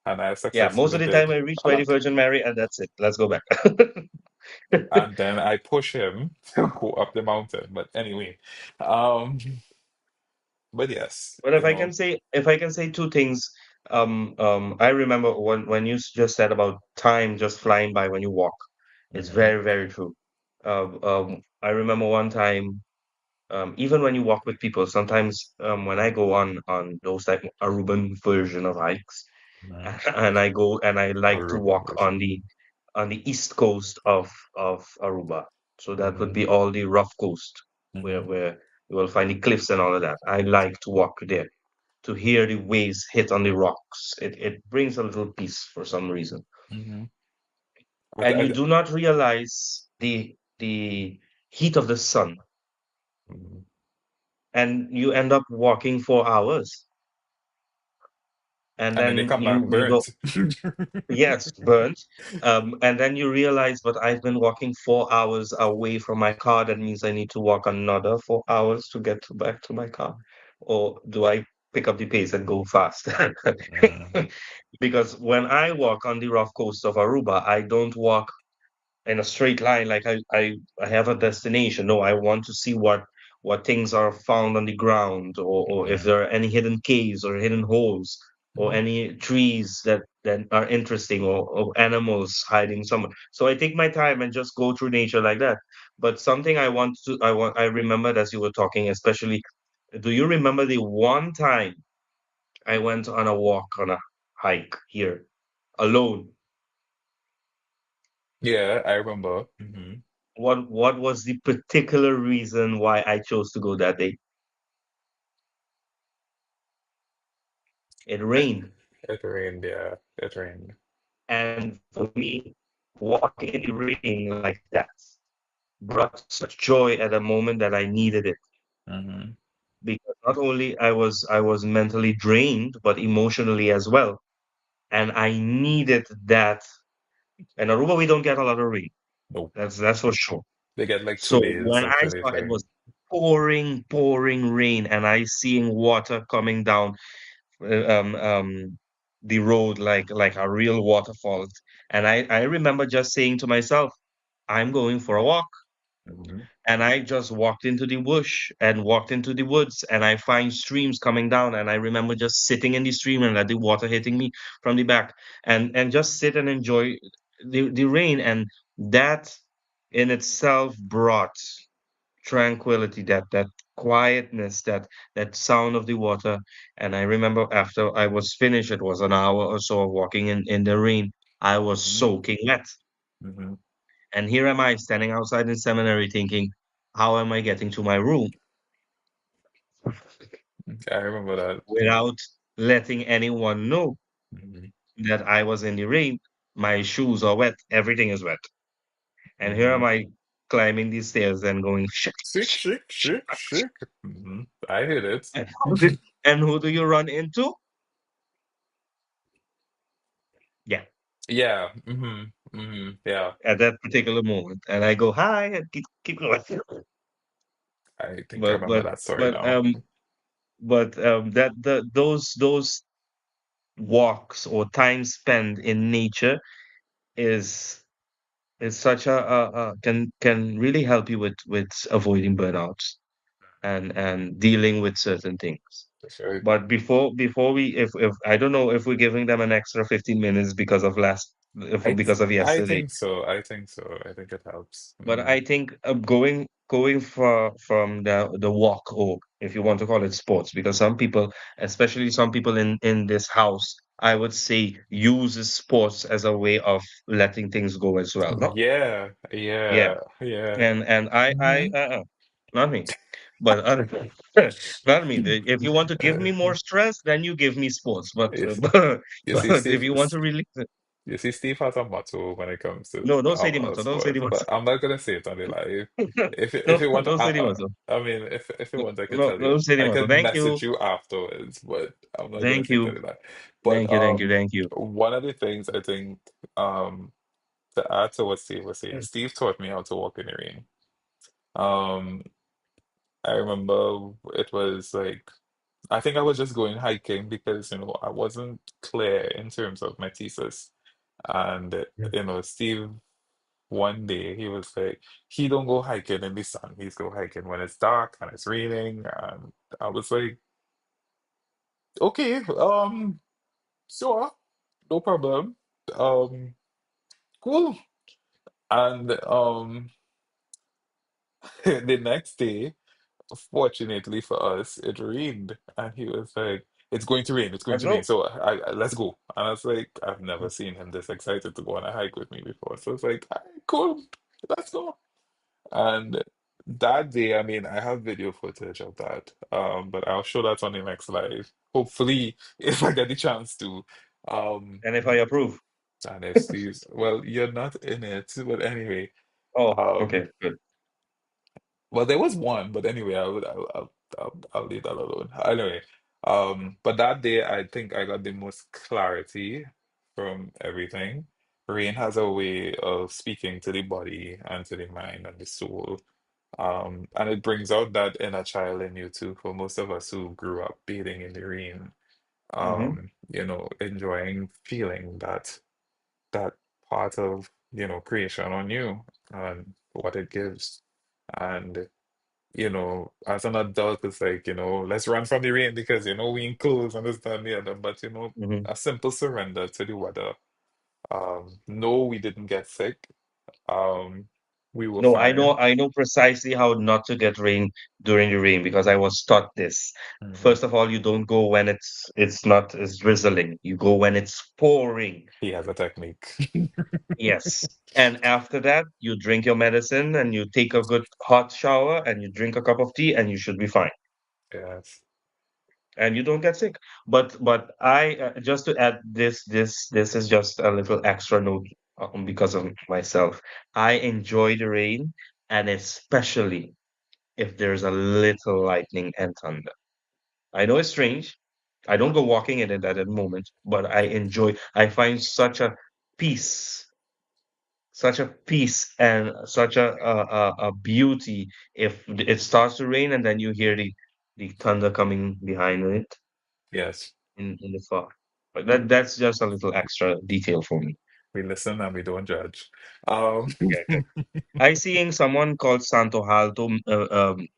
and I Yeah, most successfully of the time did I reach a by the lot. Virgin Mary, and that's it. Let's go back. And then I push him to go up the mountain. But anyway, um, but yes, But if I can say two things, I remember when you just said about time just flying by when you walk. It's mhm, very, very true. I remember one time, even when you walk with people, sometimes when I go on those like Aruban version of hikes, mhm. and I go and I like to Aruba walk version. on the east coast of Aruba. So that would Hmm. be all the rough coast Hmm. where you will find the cliffs and all of that. I like to walk there to hear the waves hit on the rocks. It brings a little peace for some reason. Hmm. And you I, do not realize the heat of the sun, mhm. and you end up walking for hours. And And then they then come back you go, burnt. yes, burnt. And then you realize, but I've been walking 4 hours away from my car. That means I need to walk another 4 hours to get back to my car. Or do I pick up the pace and go fast? Mm, Because when I walk on the rough coast of Aruba, I don't walk in a straight line like I have a destination. No, I want to see what things are found on the ground, or if mm, there are any hidden caves or hidden holes, or mm. any trees that are interesting, or animals hiding somewhere. So I take my time and just go through nature like that. But something I remembered as you were talking, especially, do you remember the one time I went on a walk on a hike here alone? Yeah, I remember. Hmm. What was the particular reason why I chose to go that day? It rained. It rained, yeah, it rained. And for me, walking in the rain like that brought such joy at a moment that I needed it. Hmm. Because not only I was mentally drained, but emotionally as well. And I needed that. In Aruba, we don't get a lot of rain. Nope. That's for sure. They get like So 2 days when of I straight saw it rain. was pouring rain, and I seeing water coming down, uh, um, um, the road like a real waterfall. And I remember just saying to myself, I'm going for a walk. Hmm. And I just walked into the bush and walked into the woods, and I find streams coming down, and I remember just sitting in the stream and let the water hitting me from the back, and just sit and enjoy the rain. And that in itself brought tranquility, that quietness, that sound of the water. And I remember after I was finished, it was an hour or so of walking in the rain. I was Hmm. soaking wet. Hmm. And here am I standing outside in seminary thinking, how am I getting to my room I remember that. without letting anyone know Hmm. that I was in the rain? My shoes are wet, everything is wet. And here am Hmm. I climbing these stairs and going, shik, Shake, shik, shake, shik, shake, shik. shake. I hit it. And who do you run into? Yeah, Yeah. Yeah. at that particular moment. And I go, hi, and keep going. I think I But remember but that story but now. um that those walks or time spent in nature is is such a can really help you with avoiding burnouts and dealing with certain things. That's right. But before we if I don't know if we're giving them an extra 15 minutes because of last if because of I yesterday. think so. I think so. I think it helps. But I think going from the walk, or if you want to call it sports, because some people, especially some people in this house, I would say uses sports as a way of letting things go as well. No, Yeah. yeah, Yeah. Yeah. and I Hmm. not me, but other not me. If you want to give me more stress, then you give me sports. But Yes. You see, but if Steve. you want to relieve it, You see, Steve has a motto when it comes to no, don't say the motto. Don't say the sports, but motto. I'm not gonna say it on the live. If you No, want, don't say the motto. I mean, if you want, I could No, tell you. don't say the I motto. could Thank you. message you afterwards, but I'm not gonna Thank say it on you. the live. But Thank you. Thank you. Thank you. one of the things I think to add to what Steve was saying, Steve taught me how to walk in the rain. Um, I remember it was like I think I was just going hiking because I wasn't clear in terms of my thesis. And Steve one day he was like, he don't go hiking in the sun. He's go hiking when it's dark and it's raining. And I was like, okay, sure, no problem. Um, cool. And the next day, fortunately for us, it rained, and he was like, "It's going to rain. It's going Let's to rain. go. So let's go." And I was like, "I've never seen him this excited to go on a hike with me before." So it's like, "All right, cool, let's go." And that day, I mean, I have video footage of that, but I'll show that on the next live. Hopefully, if I get the chance to. Um, And if I approve. and if Steve's, well, you're not in it, but anyway. Oh, Um, okay, good. well, there was one, but anyway, I'll leave that alone. Anyway, but that day, I think I got the most clarity from everything. Rain has a way of speaking to the body and to the mind and the soul. And it brings out that inner child in you too. For most of us who grew up bathing in the rain, Hmm. enjoying feeling that part of, creation on you and what it gives. And, as an adult, it's like, let's run from the rain because, we in clothes and this, that, and the other. But, Hmm. a simple surrender to the weather. No, we didn't get sick. Um, we were No, fine. I know precisely how not to get rain during the rain because I was taught this. Hmm. First of all, you don't go when it's not it's drizzling. You go when it's pouring. He has a technique. Yes. And after that, you drink your medicine and you take a good hot shower and you drink a cup of tea and you should be fine. Yes. And you don't get sick. But I just to add this is just a little extra note because of myself. I enjoy the rain, and especially if there's a little lightning and thunder. I know it's strange. I don't go walking in it at that moment, but I enjoy. I find such a peace and such a beauty if it starts to rain and then you hear the thunder coming behind it Yes. in the far. But that's just a little extra detail for me. We listen and we don't judge. Um, Yeah, exactly. I seeing someone called Santo Halto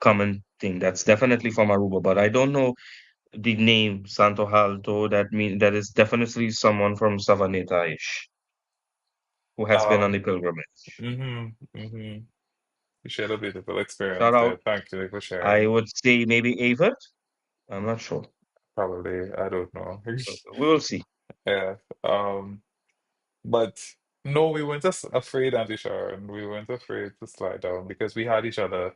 commenting. That's definitely from Aruba, but I don't know the name Santo Halto. That is definitely someone from Savaneta-ish who has been on the um, pilgrimage. mm-hmm. You shared a beautiful Shout experience there. out. Thank you for I sharing. would say maybe Avert. I'm not sure. Probably, I don't know. We will see. Yeah. But no, we weren't just afraid, Auntie Sharon. We weren't afraid to slide down because we had each other.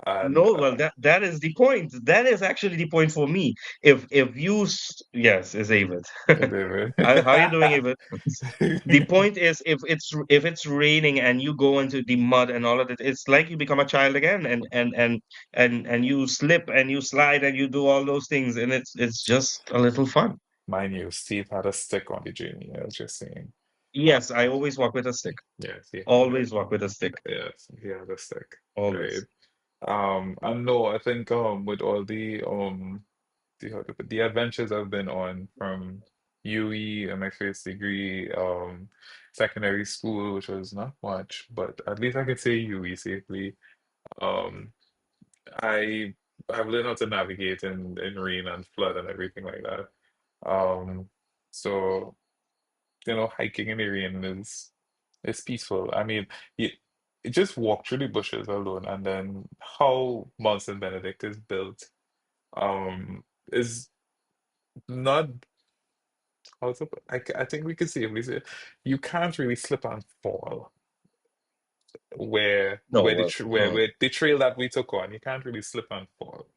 And No, well, that is the point. That is actually the point for me. If you yes, is Avert. David. How you doing, Avert? The point is, if it's raining and you go into the mud and all of it, it's like you become a child again, and you slip and you slide and you do all those things, and it's just a little fun. Mind you, Steve had a stick on the journey. I was just saying. Yes, I always walk with a stick. Yes, he had it. Always walk with a stick. Yes, he had a stick. Right. Always. And no, I think with all the adventures I've been on from UE and my first degree, secondary school, which was not much, but at least I could say UE safely. Um, I I've learned how to navigate in rain and flood and everything like that. So hiking in the rain is peaceful. I mean, you just walk through the bushes alone, and then how Mount St. Benedict is built, is not I think we could safely say you can't really slip and fall where No, where the well, tr where the trail that we took on. You can't really slip and fall.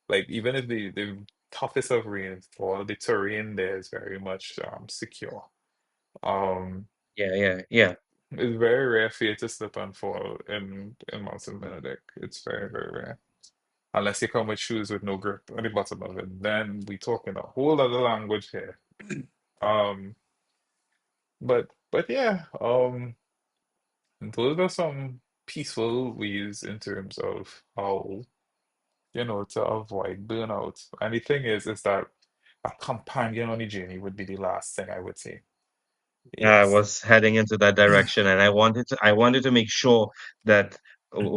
Like even if the toughest of rainfall, the terrain there is very much secure. Um, yeah, yeah, yeah. it's very rare for you to slip and fall in Mount St. Benedict. It's very, very rare. Unless you come with shoes with no grip on the bottom of it, then we talking a whole other language here. Um, but yeah, those are some peaceful ways in terms of how, to avoid burnout. And the thing is that a companion on the journey would be the last thing I would say. I Yes. was heading into that direction, and I wanted to make sure that,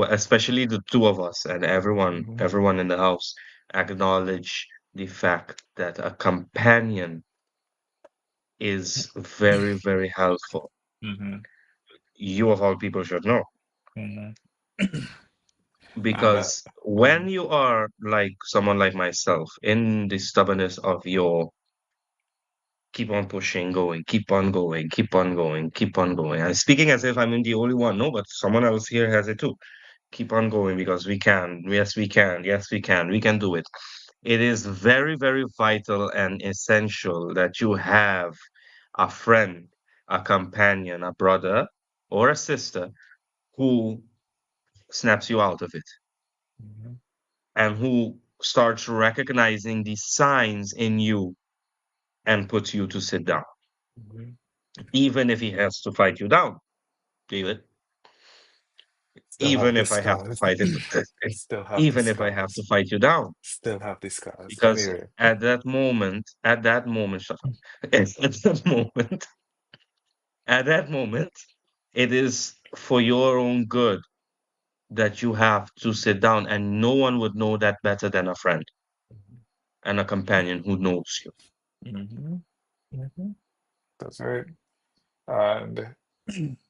especially the two of us and everyone, Hmm. everyone in the house, acknowledge the fact that a companion is very, very helpful. Hmm. You of all people should know, Hmm. And because when mhm, you are like someone like myself, in the stubbornness of your keep on pushing, going, keep on going, keep on going, keep on going. I'm speaking as if I'm the only one. No, but someone else here has it too. Keep on going because we can. Yes, we can. Yes, we can. We can do it. It is very, very vital and essential that you have a friend, a companion, a brother, or a sister who snaps you out of it mhm, and who starts recognizing the signs in you and puts you to sit down, mhm. even if he has to fight you down, David. Still have Even the if I have to scars. fight it, Still have the even if I have to scars. fight you down, Still have the scars. because Anyway. at that moment, shut up. At that moment, at that moment, it is for your own good that you have to sit down, and no one would know that better than a friend and a companion who knows you. Hmm. Hmm. That's right. And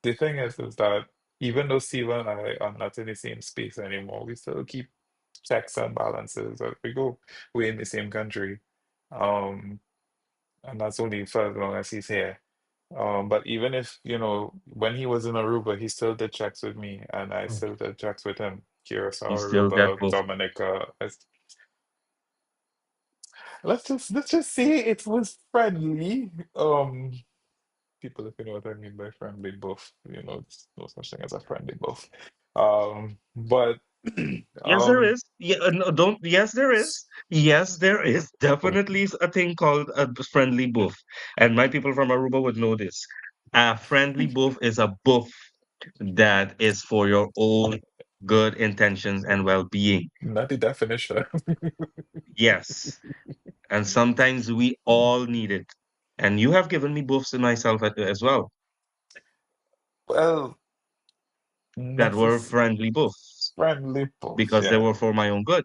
the thing is that even though Steve and I are not in the same space anymore, we still keep checks and balances. We go, we're in the same country. Um, and that's only for as long as he's here. But even if, when he was in Aruba, he still did checks with me, and I still did checks with him. Curacao, He's still that Aruba, buff. Dominica. Let's just say it was friendly. People, if you know what I mean by friendly buff, there's no such thing as a friendly buff. But Yes, there um, is. Yeah, no, don't. Yes, there is. Yes, there is definitely a thing called a friendly buff, and my people from Aruba would know this. A friendly buff is a buff that is for your own good intentions and well-being. not the definition. Yes, and sometimes we all need it. And you have given me books in myself as well Well, that were necess friendly books friendly books, because they yeah. were for my own good.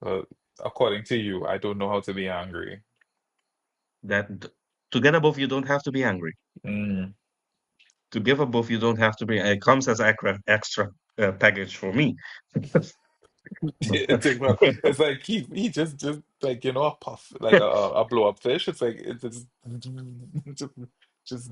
Well, according to you, I don't know how to be angry. That to get a book, you don't have to be angry. Mm. To give a buff, you don't have to be. It comes as extra package for me. It's like he just like a puff like a blow up fish. It's like it's just, just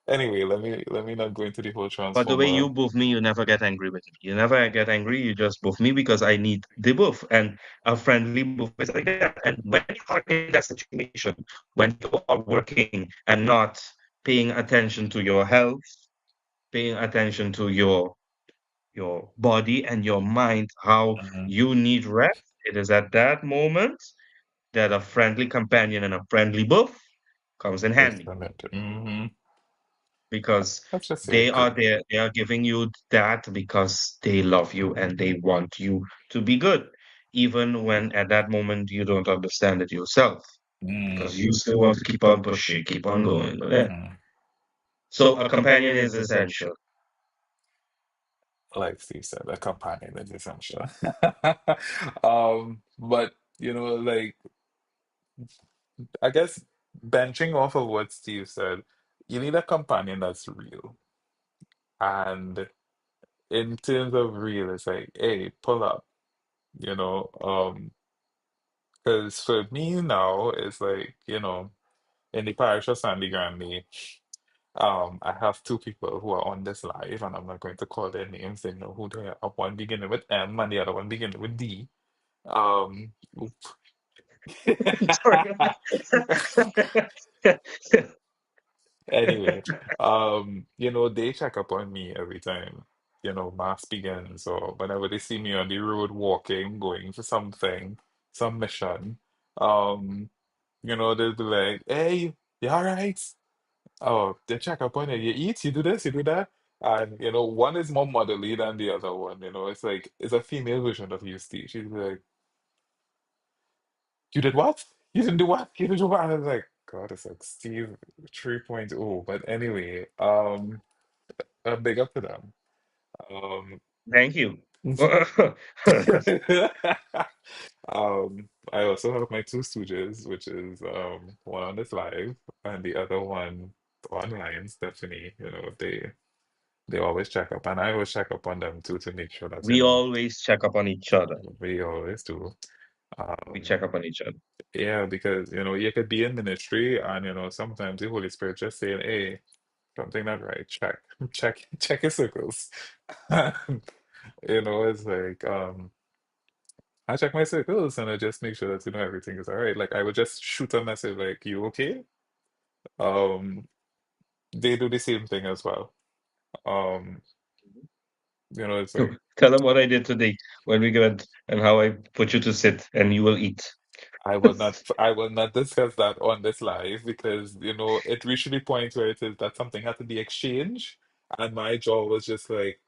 anyway. Let me not go into the whole But the way transformer. you buff me, you never get angry with me. You never get angry. You just buff me because I need the buff. And a friendly buff is like that. And when you are in that situation, when you are working and not paying attention to your health, paying attention to your body and your mind, how Mhm. you need rest, it is at that moment that a friendly companion and a friendly buff comes in Just handy a minute. Hmm. because Let's just say they are agree. there, they are giving you that because they love you and they want you to be good, even when at that moment you don't understand it yourself Mm. because you still want to keep on pushing, keep on going. Yeah. Mm. So a companion is essential. Like Steve said, a companion is essential. But like I guess benching off of what Steve said, you need a companion that's real. And in terms of real, it's like, hey, pull up, you know. Because for me now, it's like, in the parish of Sandy Grande, I have two people who are on this live, and I'm not going to call their names. They know who they are. One beginning with M and the other one beginning with D. Oop. Sorry. Anyway, they check up on me every time, mass begins or whenever they see me on the road walking, going for something, some mission. Um, they'll be like, hey, you all right? Oh, they check up on you. You eat, you do this, you do that. And one is more motherly than the other one. It's like it's a female version of you, Steve. She's like, you did what? You didn't do what? You didn't do what? And I was like, God, it's like Steve 3.0. But anyway, big up to them. Um, Thank you. I also have my two stooges, which is one on this live and the other one online, Stephanie. They always check up, and I always check up on them too to make sure that We always check up on each other. we always do. We Um, check up on each other. yeah, because you could be in ministry, and sometimes the Holy Spirit just saying, "Hey, something not right. Check, check your circles." It's like I check my circles and I just make sure that everything is all right. Like I would just shoot a message like, "You okay?" Um, they do the same thing as well. Um, it's like Tell them what I did today when we went and how I put you to sit and you will eat. I will not discuss that on this live because it reached the point where it is that something had to be exchanged, and my jaw was just like,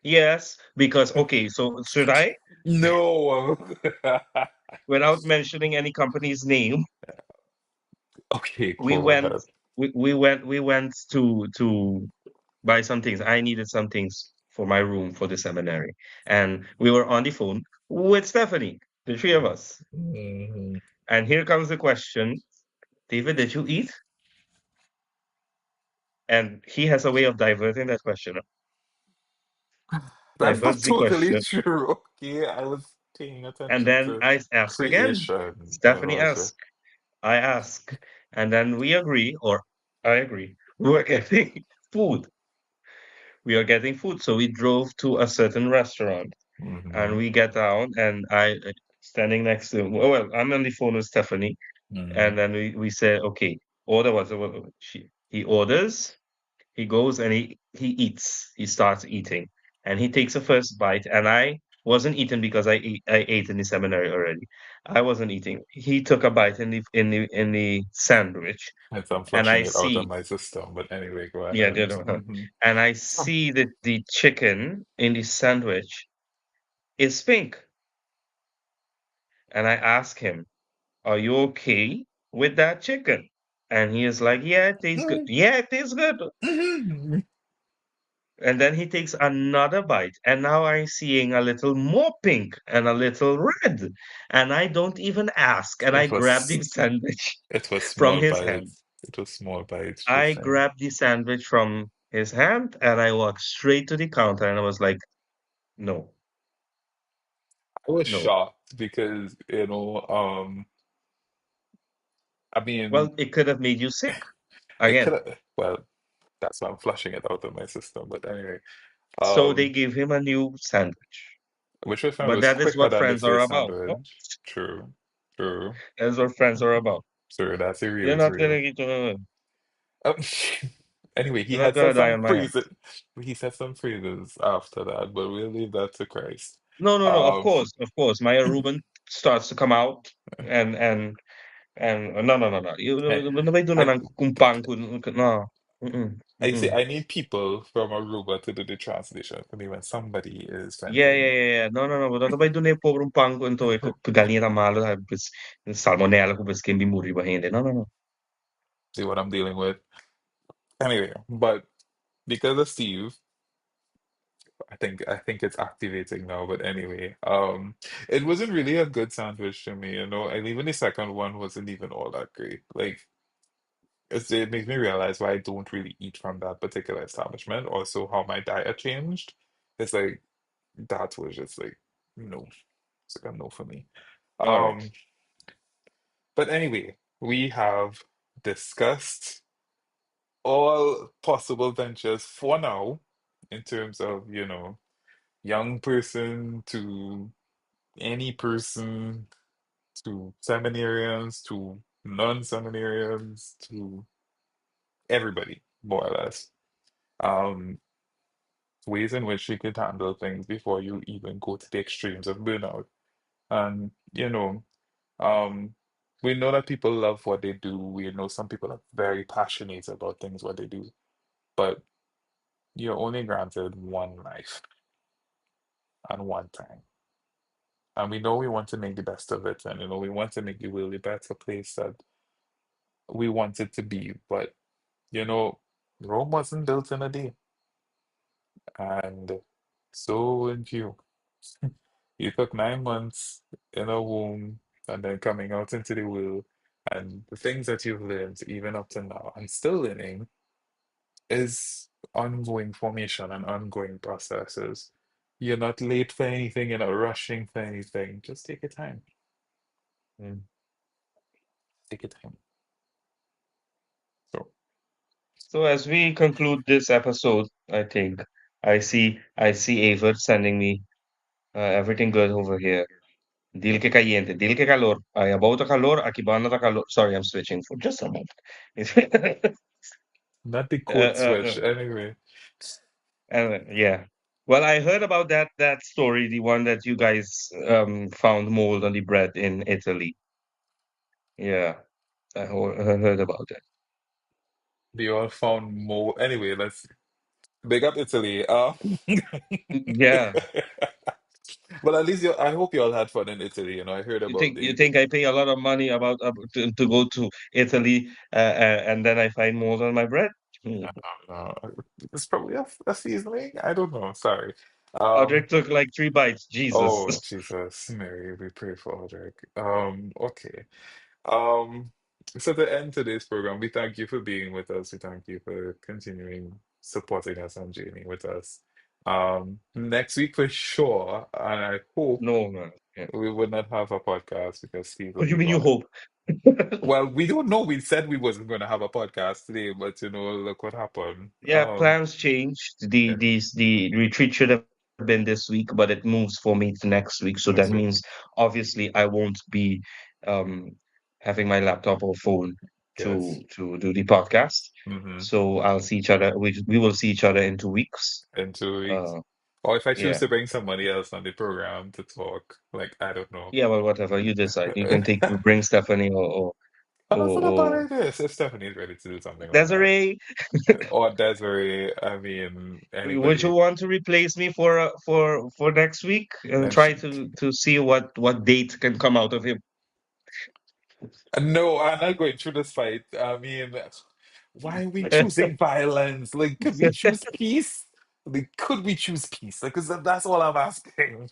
Yes, because okay, so should I, no. without mentioning any company's name, Okay, we go went ahead. we went to buy some things. I needed some things for my room for the seminary. And we were on the phone with Stephanie, the three of us. Mhm. And here comes the question, David, did you eat? And he has a way of diverting that question. That's not Diverts the totally question. true. Okay, I was paying And attention then to I ask again. creation. Stephanie asks. I ask. And then we agree, or I agree. We're getting food. We are getting food. So we drove to a certain restaurant and Mm-hmm. we get down and I standing next to well, I'm on the phone with Stephanie. Mm-hmm. And then we say, okay, order he orders, he goes and he eats. He starts eating. And he takes a first bite. And I wasn't eating because I ate in the seminary already. I wasn't eating. He took a bite in the sandwich. As I'm And I flushing it out of see, my system, but anyway, go yeah, ahead. they don't know. Mm-hmm. And I see that the chicken in the sandwich is pink. And I ask him, are you okay? with that chicken. And he is like, yeah, it tastes good. Yeah, it tastes good. And then he takes another bite. And now I'm seeing a little more pink and a little red. And I don't even ask. And I It grab was the sandwich it was from small his hand. bites. It was small bites, I just saying. grabbed the sandwich from his hand and I walked straight to the counter and I was like, no, I was no. shocked because, I mean, Well, it could have made you sick. it could Again, have, well, that's why I'm flushing it out of my system. But anyway, so they um, gave him a new sandwich. which was fine, But was that is quicker what than the friends are first about. No? sandwich. True, true, That's what friends are about. true. That's a real You're is not gonna real. get Um, anyway, he you're not had gonna said die some on my phrases. hands. He said some phrases after that, but we'll leave that to Christ. No, no, no. Um, Of course. My Aruban starts to come out, and no, no, no, no. I, Ano ba ito na I, lang kung pang no. Mm-mm, I say mm-mm. I need people from Aruba to do the translation for me when somebody is Yeah, yeah, venting. yeah, yeah. No, no, no. Ano ba ito na yung pobrong pang ko ito? Galinha malo, sabe? Salmonella ko, mas quem muri ba hindi? No, no, no. See what I'm dealing with. Anyway, but because of Steve, I think it's activating now. But anyway, it wasn't really a good sandwich to me, and even the second one wasn't even all that great. Like it makes me realize why I don't really eat from that particular establishment. Also, how my diet changed. It's like that was just like no, it's like a no for me. All right. Um, but anyway, we have discussed all possible ventures for now in terms of, young person to any person to seminarians to non-seminarians to everybody, more or less. Um, Ways in which you could handle things before you even go to the extremes of burnout. And, um, we know that people love what they do. We know some people are very passionate about things what they do, but you're only granted one life and one time. And we know we want to make the best of it, and we want to make the world a better place that we want it to be. But you know, Rome wasn't built in a day, and so wouldn't you. You took 9 months in a womb and then coming out into the world, and the things that you've learned, even up to now, and still learning, is ongoing formation and ongoing processes. You're not late for anything, you're not rushing for anything. Just take your time. Mm. Take your time. So, So as we conclude this episode, I think I see Ava sending me everything good over here. Dil que caliente, dil que calor. Ay, about the calor, aquí van the calor. Sorry, I'm switching for just a moment. not the uh, code uh, switch, uh, anyway. yeah. Well, I heard about that story, the one that you guys found mold on the bread in Italy. Yeah, I heard about that. They all found more. Anyway, let's big up Italy. Yeah. But at least I hope you all had fun in Italy. I heard about You the. think I pay a lot of money to go to Italy and then I find mold on my bread? Hmm. Uh, it's probably a seasoning. I don't know. Sorry. Audrey Um. took like 3 bites. Jesus. Oh Jesus, Mary, we pray for Audrey. Okay. Um, so to end today's program, we thank you for being with us. We thank you for continuing supporting us and journeying with us. Next week for sure, and I hope No, man. Yeah. we would not have a podcast because Steve will What do you be mean you gone. hope? Well, we don't know. We said we wasn't going to have a podcast today, but look what happened. Yeah, plans changed. Yeah, The retreat should have been this week, but it moves for me to next week. So that next week. means obviously I won't be um having my laptop or phone Yes. to do the podcast. Mm-hmm. So I'll see each other. We will see each other in 2 weeks. In 2 weeks. Uh, Or if I choose yeah. to bring somebody else on the program to talk, like I don't know. Yeah, well, whatever you decide. You can bring Stephanie And that's not a bad or idea. If Stephanie's ready to do something like that. Desiree. Or Desiree, I mean, Would you anybody. want to replace me for next week and And sh try to see what date can come out of him? No, I'm not going through this fight. I mean, why are we choosing violence? Like, could we choose peace? Like, could we choose peace? Like, 'cause that's all I'm asking.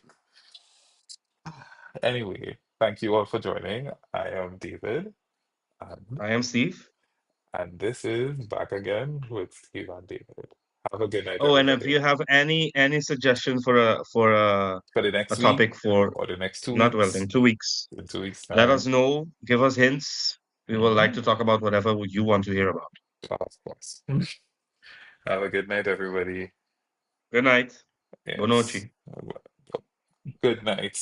Anyway, thank you all for joining. I am David, and, I am Steve. and this is Back Again with Steve and David. Have a good night, Oh, and if everybody. you have any suggestion for For the a next week topic for or the next two not well weeks, in 2 weeks, in 2 weeks' let us time. know. Give us hints. We would like Hmm. to talk about whatever you want to hear about. Of course. Have a good night, everybody. Good night. Yes. Bonochi. Good night.